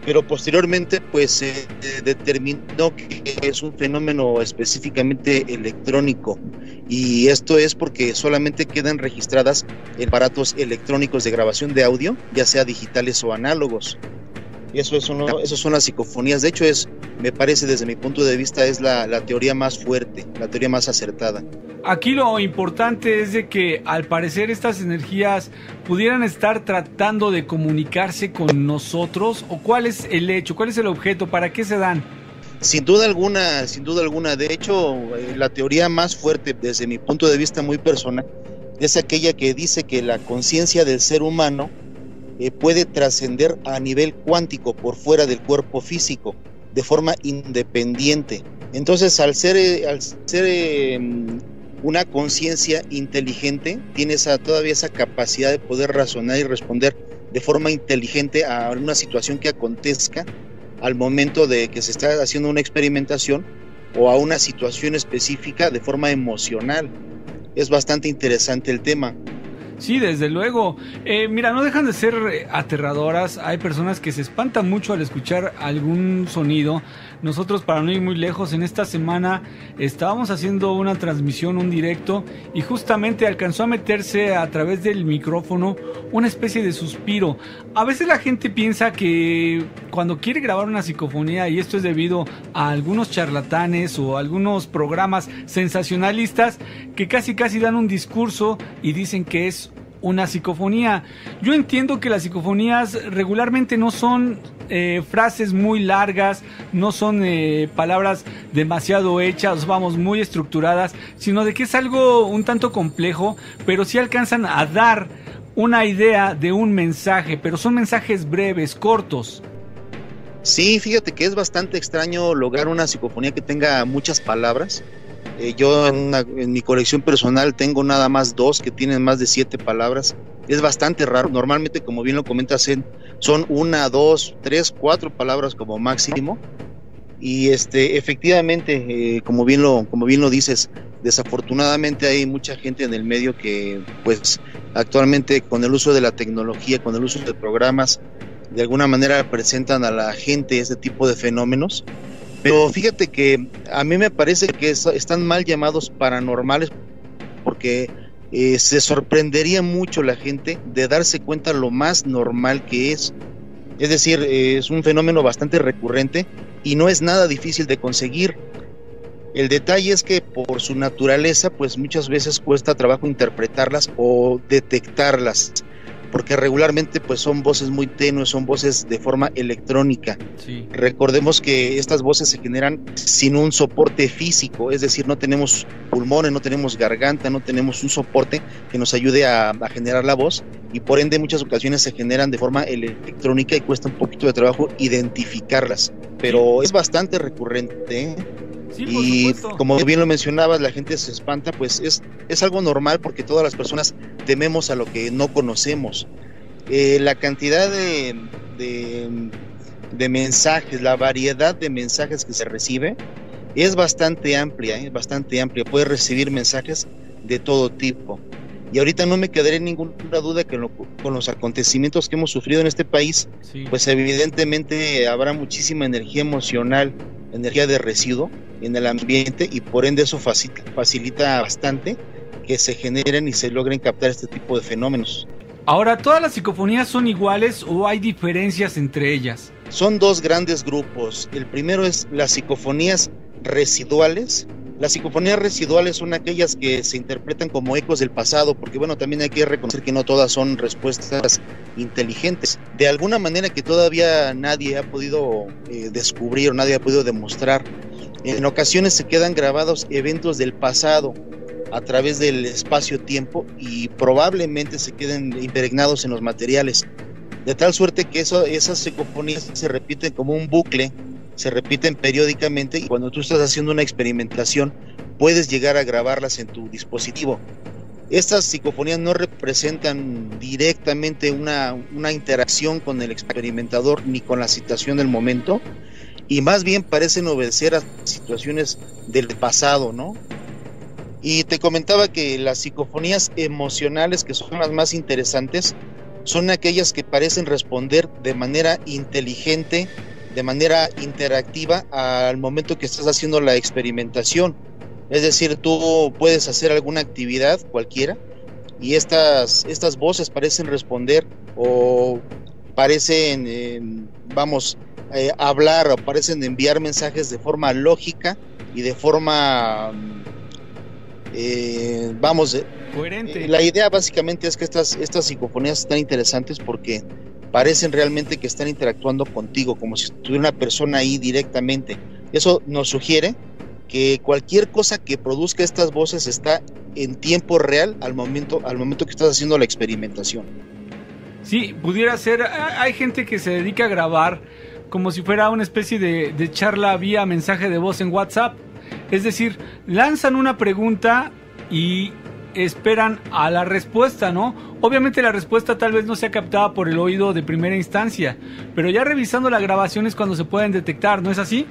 pero posteriormente pues se determinó que es un fenómeno específicamente electrónico, y esto es porque solamente quedan registradas en aparatos electrónicos de grabación de audio, ya sea digitales o análogos. Eso son las psicofonías. De hecho, me parece, desde mi punto de vista, es la teoría más fuerte, la teoría más acertada. Aquí lo importante es de que, al parecer, estas energías pudieran estar tratando de comunicarse con nosotros, o ¿cuál es el hecho? ¿Cuál es el objeto? ¿Para qué se dan? Sin duda alguna. De hecho, la teoría más fuerte, desde mi punto de vista muy personal, es aquella que dice que la conciencia del ser humano puede trascender a nivel cuántico por fuera del cuerpo físico de forma independiente. Entonces, al ser una conciencia inteligente, tiene todavía esa capacidad de poder razonar y responder de forma inteligente a una situación que acontezca al momento de que se está haciendo una experimentación, o a una situación específica de forma emocional. Es bastante interesante el tema. Sí, desde luego. Mira, no dejan de ser aterradoras. Hay personas que se espantan mucho al escuchar algún sonido. Nosotros, para no ir muy lejos, en esta semana estábamos haciendo una transmisión, un directo, y justamente alcanzó a meterse a través del micrófono una especie de suspiro. A veces la gente piensa que cuando quiere grabar una psicofonía, y esto es debido a algunos charlatanes o algunos programas sensacionalistas que casi dan un discurso y dicen que es una psicofonía. Yo entiendo que las psicofonías regularmente no son frases muy largas, no son palabras demasiado hechas, vamos, muy estructuradas, sino de que es algo un tanto complejo, pero sí alcanzan a dar una idea de un mensaje, pero son mensajes breves, cortos. Sí, fíjate que es bastante extraño lograr una psicofonía que tenga muchas palabras. Yo en mi colección personal tengo nada más 2 que tienen más de 7 palabras. Es bastante raro. Normalmente, como bien lo comentas, son 1, 2, 3, 4 palabras como máximo. Y efectivamente, como bien lo dices, desafortunadamente hay mucha gente en el medio que, pues, actualmente con el uso de la tecnología, con el uso de programas, de alguna manera presentan a la gente este tipo de fenómenos. Pero fíjate que a mí me parece que están mal llamados paranormales, porque se sorprendería mucho la gente de darse cuenta lo más normal que es. Es decir, es un fenómeno bastante recurrente y no es nada difícil de conseguir. El detalle es que por su naturaleza, pues muchas veces cuesta trabajo interpretarlas o detectarlas, porque regularmente pues son voces muy tenues, son voces de forma electrónica. Sí. Recordemos que estas voces se generan sin un soporte físico, es decir, no tenemos pulmones, no tenemos garganta, no tenemos un soporte que nos ayude a generar la voz, y por ende en muchas ocasiones se generan de forma electrónica y cuesta un poquito de trabajo identificarlas, pero es bastante recurrente, ¿eh? Sí, y como bien lo mencionabas, la gente se espanta, pues es algo normal, porque todas las personas tememos a lo que no conocemos. La cantidad de mensajes, la variedad de mensajes que se recibe es bastante amplia, puedes recibir mensajes de todo tipo. Y ahorita no me quedaré en ninguna duda que con los acontecimientos que hemos sufrido en este país, sí, pues evidentemente habrá muchísima energía emocional, energía de residuo en el ambiente, y por ende eso facilita bastante que se generen y se logren captar este tipo de fenómenos. Ahora, ¿todas las psicofonías son iguales o hay diferencias entre ellas? Son 2 grandes grupos. El primero es las psicofonías residuales. Las psicofonías residuales son aquellas que se interpretan como ecos del pasado, porque bueno, también hay que reconocer que no todas son respuestas inteligentes. De alguna manera que todavía nadie ha podido descubrir o nadie ha podido demostrar. En ocasiones se quedan grabados eventos del pasado a través del espacio-tiempo y probablemente se queden impregnados en los materiales, de tal suerte que esas psicofonías se repiten como un bucle, se repiten periódicamente, y cuando tú estás haciendo una experimentación puedes llegar a grabarlas en tu dispositivo. Estas psicofonías no representan directamente una interacción con el experimentador ni con la situación del momento, y más bien parecen obedecer a situaciones del pasado, ¿no? Y te comentaba que las psicofonías emocionales, que son las más interesantes, son aquellas que parecen responder de manera inteligente, de manera interactiva al momento que estás haciendo la experimentación. Es decir, tú puedes hacer alguna actividad cualquiera y estas voces parecen responder o parecen, hablar, o parecen enviar mensajes de forma lógica y de forma coherente. La idea básicamente es que estas psicofonías están interesantes porque parecen realmente que están interactuando contigo, como si estuviera una persona ahí directamente. Eso nos sugiere que cualquier cosa que produzca estas voces está en tiempo real al momento que estás haciendo la experimentación. Sí, pudiera ser. Hay gente que se dedica a grabar como si fuera una especie de charla vía mensaje de voz en WhatsApp. Es decir, lanzan una pregunta y esperan a la respuesta, ¿no? Obviamente la respuesta tal vez no sea captada por el oído de primera instancia, pero ya revisando la grabación es cuando se pueden detectar, ¿no es así?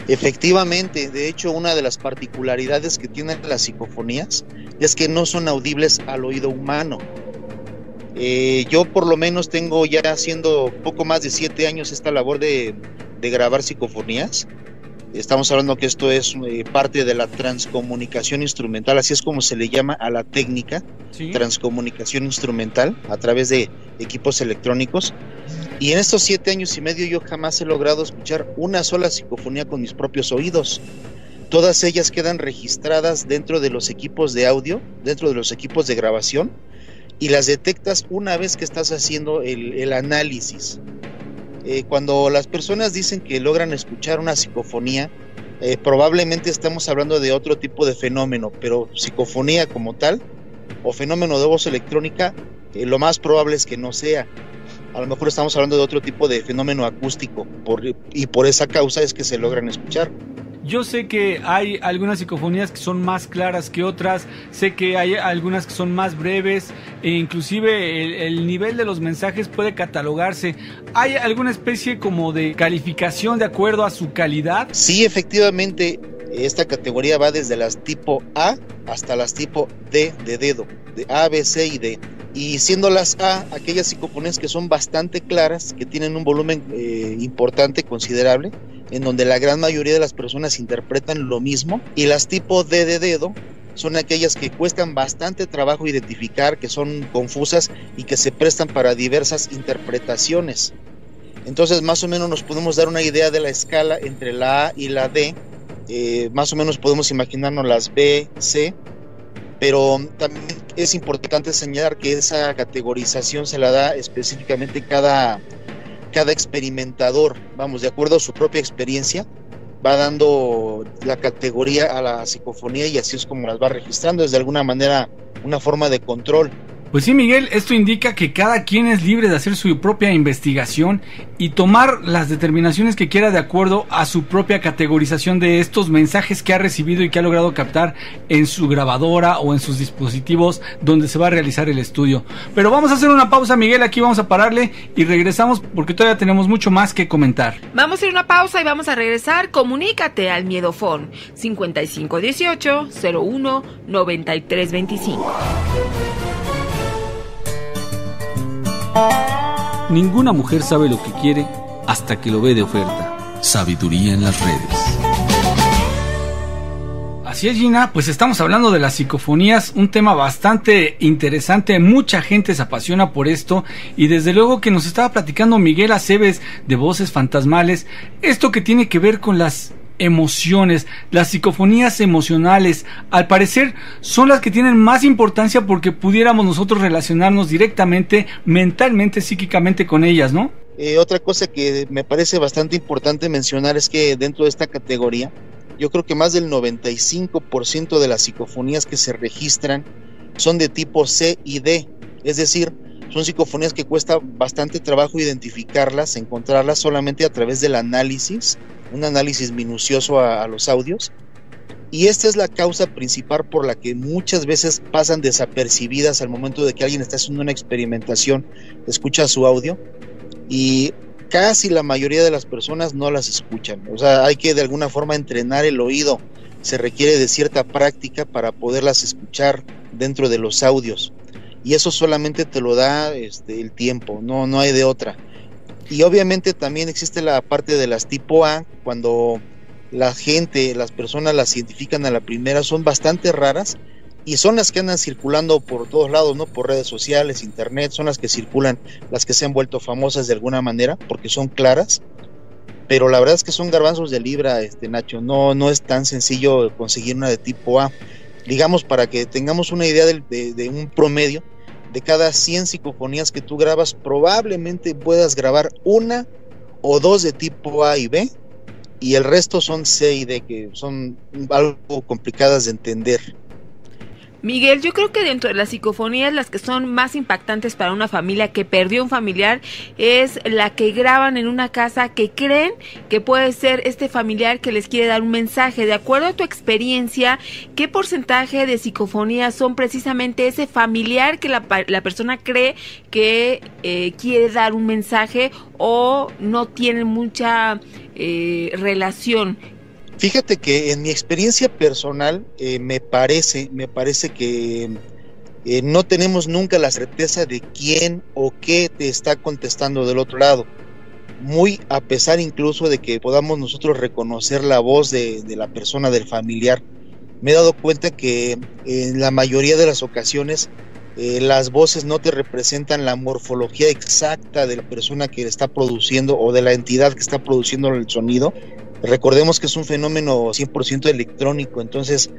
Efectivamente, de hecho, una de las particularidades que tienen las psicofonías es que no son audibles al oído humano. Yo por lo menos tengo ya haciendo poco más de 7 años esta labor de grabar psicofonías. Estamos hablando que esto es parte de la transcomunicación instrumental, así es como se le llama a la técnica, ¿sí? Transcomunicación instrumental a través de equipos electrónicos. Y en estos 7 años y medio yo jamás he logrado escuchar una sola psicofonía con mis propios oídos. Todas ellas quedan registradas dentro de los equipos de audio, dentro de los equipos de grabación, y las detectas una vez que estás haciendo el análisis. Cuando las personas dicen que logran escuchar una psicofonía, probablemente estamos hablando de otro tipo de fenómeno, pero psicofonía como tal, o fenómeno de voz electrónica, lo más probable es que no sea. A lo mejor estamos hablando de otro tipo de fenómeno acústico, y por esa causa es que se logran escuchar. Yo sé que hay algunas psicofonías que son más claras que otras, sé que hay algunas que son más breves, e inclusive el nivel de los mensajes puede catalogarse. ¿Hay alguna especie como de calificación de acuerdo a su calidad? Sí, efectivamente, esta categoría va desde las tipo A hasta las tipo D de dedo, de A, B, C y D. Y siendo las A aquellas psicofonías que son bastante claras, que tienen un volumen importante, considerable, en donde la gran mayoría de las personas interpretan lo mismo, y las tipo D de dedo son aquellas que cuestan bastante trabajo identificar, que son confusas y que se prestan para diversas interpretaciones. Entonces más o menos nos podemos dar una idea de la escala entre la A y la D, más o menos podemos imaginarnos las B, C, pero también es importante señalar que esa categorización se la da específicamente cada experimentador, vamos, de acuerdo a su propia experiencia, va dando la categoría a la psicofonía y así es como las va registrando, es de alguna manera una forma de control. Pues sí, Miguel, esto indica que cada quien es libre de hacer su propia investigación y tomar las determinaciones que quiera de acuerdo a su propia categorización de estos mensajes que ha recibido y que ha logrado captar en su grabadora o en sus dispositivos donde se va a realizar el estudio. Pero vamos a hacer una pausa, Miguel, aquí vamos a pararle y regresamos porque todavía tenemos mucho más que comentar. Vamos a hacer una pausa y vamos a regresar. Comunícate al Miedofón 5518 01 9325. Ninguna mujer sabe lo que quiere hasta que lo ve de oferta. Sabiduría en las redes. Así es, Gina, pues estamos hablando de las psicofonías, un tema bastante interesante, mucha gente se apasiona por esto y desde luego que nos estaba platicando Miguel Aceves de Voces Fantasmales, esto que tiene que ver con las emociones, las psicofonías emocionales, al parecer son las que tienen más importancia porque pudiéramos nosotros relacionarnos directamente, mentalmente, psíquicamente con ellas, ¿no? Otra cosa que me parece bastante importante mencionar es que dentro de esta categoría, yo creo que más del 95% de las psicofonías que se registran son de tipo C y D, es decir, son psicofonías que cuesta bastante trabajo identificarlas, encontrarlas solamente a través del análisis, un análisis minucioso a los audios, y esta es la causa principal por la que muchas veces pasan desapercibidas al momento de que alguien está haciendo una experimentación, escucha su audio y casi la mayoría de las personas no las escuchan. O sea, hay que de alguna forma entrenar el oído, se requiere de cierta práctica para poderlas escuchar dentro de los audios, y eso solamente te lo da el tiempo, no hay de otra. Y obviamente también existe la parte de las tipo A, cuando la gente, las personas las identifican a la primera, son bastante raras y son las que andan circulando por todos lados, ¿no? Por redes sociales, internet, son las que circulan, las que se han vuelto famosas de alguna manera porque son claras, pero la verdad es que son garbanzos de libra, Nacho, no es tan sencillo conseguir una de tipo A. Digamos, para que tengamos una idea de un promedio, de cada 100 psicofonías que tú grabas, probablemente puedas grabar una o dos de tipo A y B, y el resto son C y D, que son algo complicadas de entender. Miguel, yo creo que dentro de las psicofonías las que son más impactantes para una familia que perdió un familiar es la que graban en una casa que creen que puede ser este familiar que les quiere dar un mensaje. De acuerdo a tu experiencia, ¿qué porcentaje de psicofonías son precisamente ese familiar que la persona cree que quiere dar un mensaje o no tienen mucha relación? Fíjate que en mi experiencia personal me parece que no tenemos nunca la certeza de quién o qué te está contestando del otro lado. Muy a pesar incluso de que podamos nosotros reconocer la voz de la persona, del familiar, me he dado cuenta que en la mayoría de las ocasiones las voces no te representan la morfología exacta de la persona que está produciendo o de la entidad que está produciendo el sonido. Recordemos que es un fenómeno 100% electrónico, entonces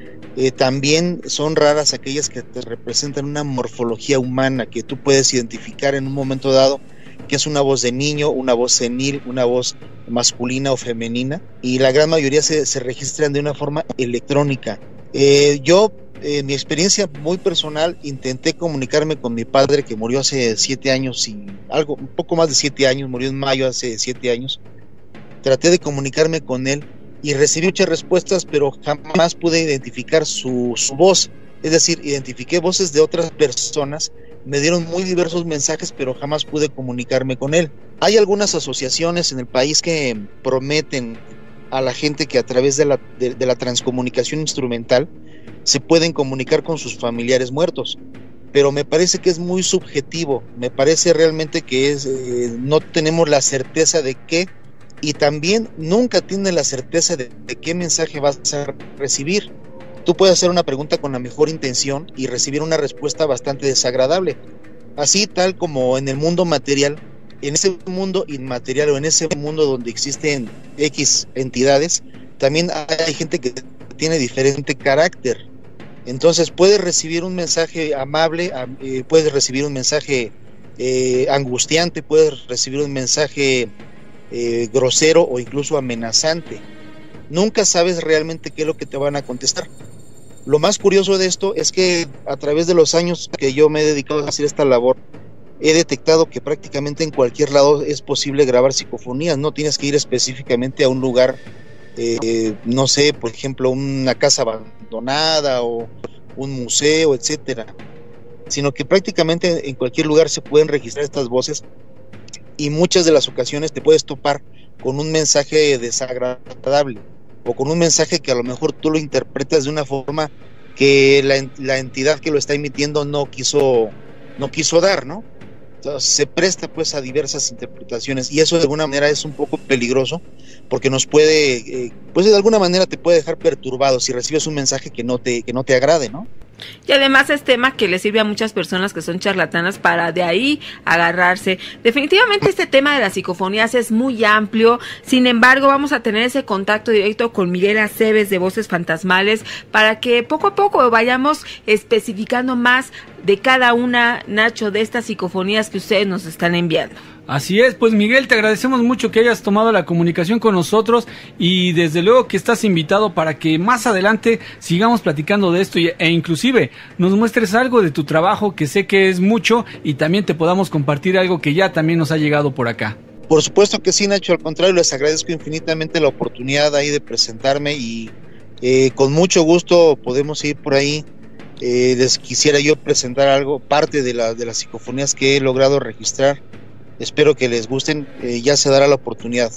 también son raras aquellas que te representan una morfología humana que tú puedes identificar en un momento dado, que es una voz de niño, una voz senil, una voz masculina o femenina, y la gran mayoría se registran de una forma electrónica. Yo, en mi experiencia muy personal, intenté comunicarme con mi padre, que murió hace 7 años, un poco más de 7 años, murió en mayo hace 7 años. Traté de comunicarme con él y recibí muchas respuestas, pero jamás pude identificar su voz. Es decir, identifiqué voces de otras personas, me dieron muy diversos mensajes, pero jamás pude comunicarme con él. Hay algunas asociaciones en el país que prometen a la gente que a través de la transcomunicación instrumental se pueden comunicar con sus familiares muertos, pero me parece que es muy subjetivo, me parece realmente que no tenemos la certeza de qué, y también nunca tienes la certeza de qué mensaje vas a recibir. Tú puedes hacer una pregunta con la mejor intención y recibir una respuesta bastante desagradable. Así tal como en el mundo material, en ese mundo inmaterial o en ese mundo donde existen X entidades, también hay gente que tiene diferente carácter. Entonces puedes recibir un mensaje amable, puedes recibir un mensaje angustiante, puedes recibir un mensaje grosero o incluso amenazante. Nunca sabes realmente qué es lo que te van a contestar. Lo más curioso de esto es que a través de los años que yo me he dedicado a hacer esta labor, he detectado que prácticamente en cualquier lado es posible grabar psicofonías. No tienes que ir específicamente a un lugar, no sé, por ejemplo, una casa abandonada o un museo, etcétera, sino que prácticamente en cualquier lugar se pueden registrar estas voces, y muchas de las ocasiones te puedes topar con un mensaje desagradable o con un mensaje que a lo mejor tú lo interpretas de una forma que la entidad que lo está emitiendo no quiso dar, ¿no? Entonces, se presta pues a diversas interpretaciones, y eso de alguna manera es un poco peligroso porque nos puede, pues de alguna manera te puede dejar perturbado si recibes un mensaje que no te agrade, ¿no? Y además es tema que le sirve a muchas personas que son charlatanas para de ahí agarrarse. Definitivamente este tema de las psicofonías es muy amplio, sin embargo vamos a tener ese contacto directo con Miguel Aceves de Voces Fantasmales para que poco a poco vayamos especificando más de cada una, Nacho, de estas psicofonías que ustedes nos están enviando. Así es, pues Miguel, te agradecemos mucho que hayas tomado la comunicación con nosotros, y desde luego que estás invitado para que más adelante sigamos platicando de esto e inclusive nos muestres algo de tu trabajo, que sé que es mucho, y también te podamos compartir algo que ya también nos ha llegado por acá. Por supuesto que sí, Nacho, al contrario, les agradezco infinitamente la oportunidad ahí de presentarme, y con mucho gusto podemos ir por ahí. Les quisiera yo presentar algo, parte de las psicofonías que he logrado registrar. Espero que les gusten, ya se dará la oportunidad.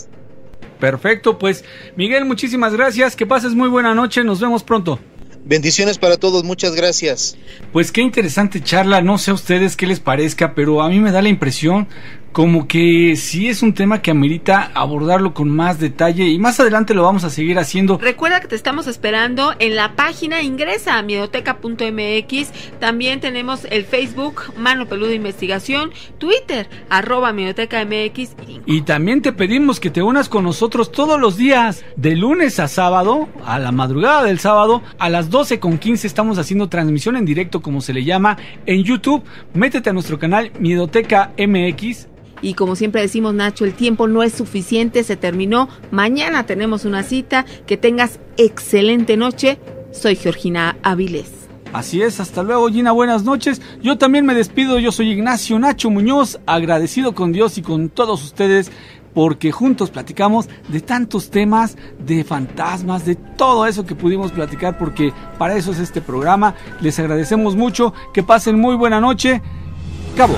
Perfecto, pues Miguel, muchísimas gracias, que pases muy buena noche, nos vemos pronto. Bendiciones para todos, muchas gracias. Pues qué interesante charla, no sé a ustedes qué les parezca, pero a mí me da la impresión como que sí es un tema que amerita abordarlo con más detalle, y más adelante lo vamos a seguir haciendo. Recuerda que te estamos esperando en la página, ingresa a miedoteca.mx, también tenemos el Facebook Mano Peluda Investigación, Twitter @miedoteca.mx, y también te pedimos que te unas con nosotros todos los días, de lunes a sábado, a la madrugada del sábado, a las 12:15 estamos haciendo transmisión en directo, como se le llama, en YouTube. Métete a nuestro canal Miedoteca MX. Y como siempre decimos, Nacho, el tiempo no es suficiente, se terminó. Mañana tenemos una cita. Que tengas excelente noche. Soy Georgina Avilés. Así es, hasta luego, Gina, buenas noches. Yo también me despido, yo soy Ignacio Nacho Muñoz, agradecido con Dios y con todos ustedes, porque juntos platicamos de tantos temas, de fantasmas, de todo eso que pudimos platicar, porque para eso es este programa. Les agradecemos mucho, que pasen muy buena noche. Cabo.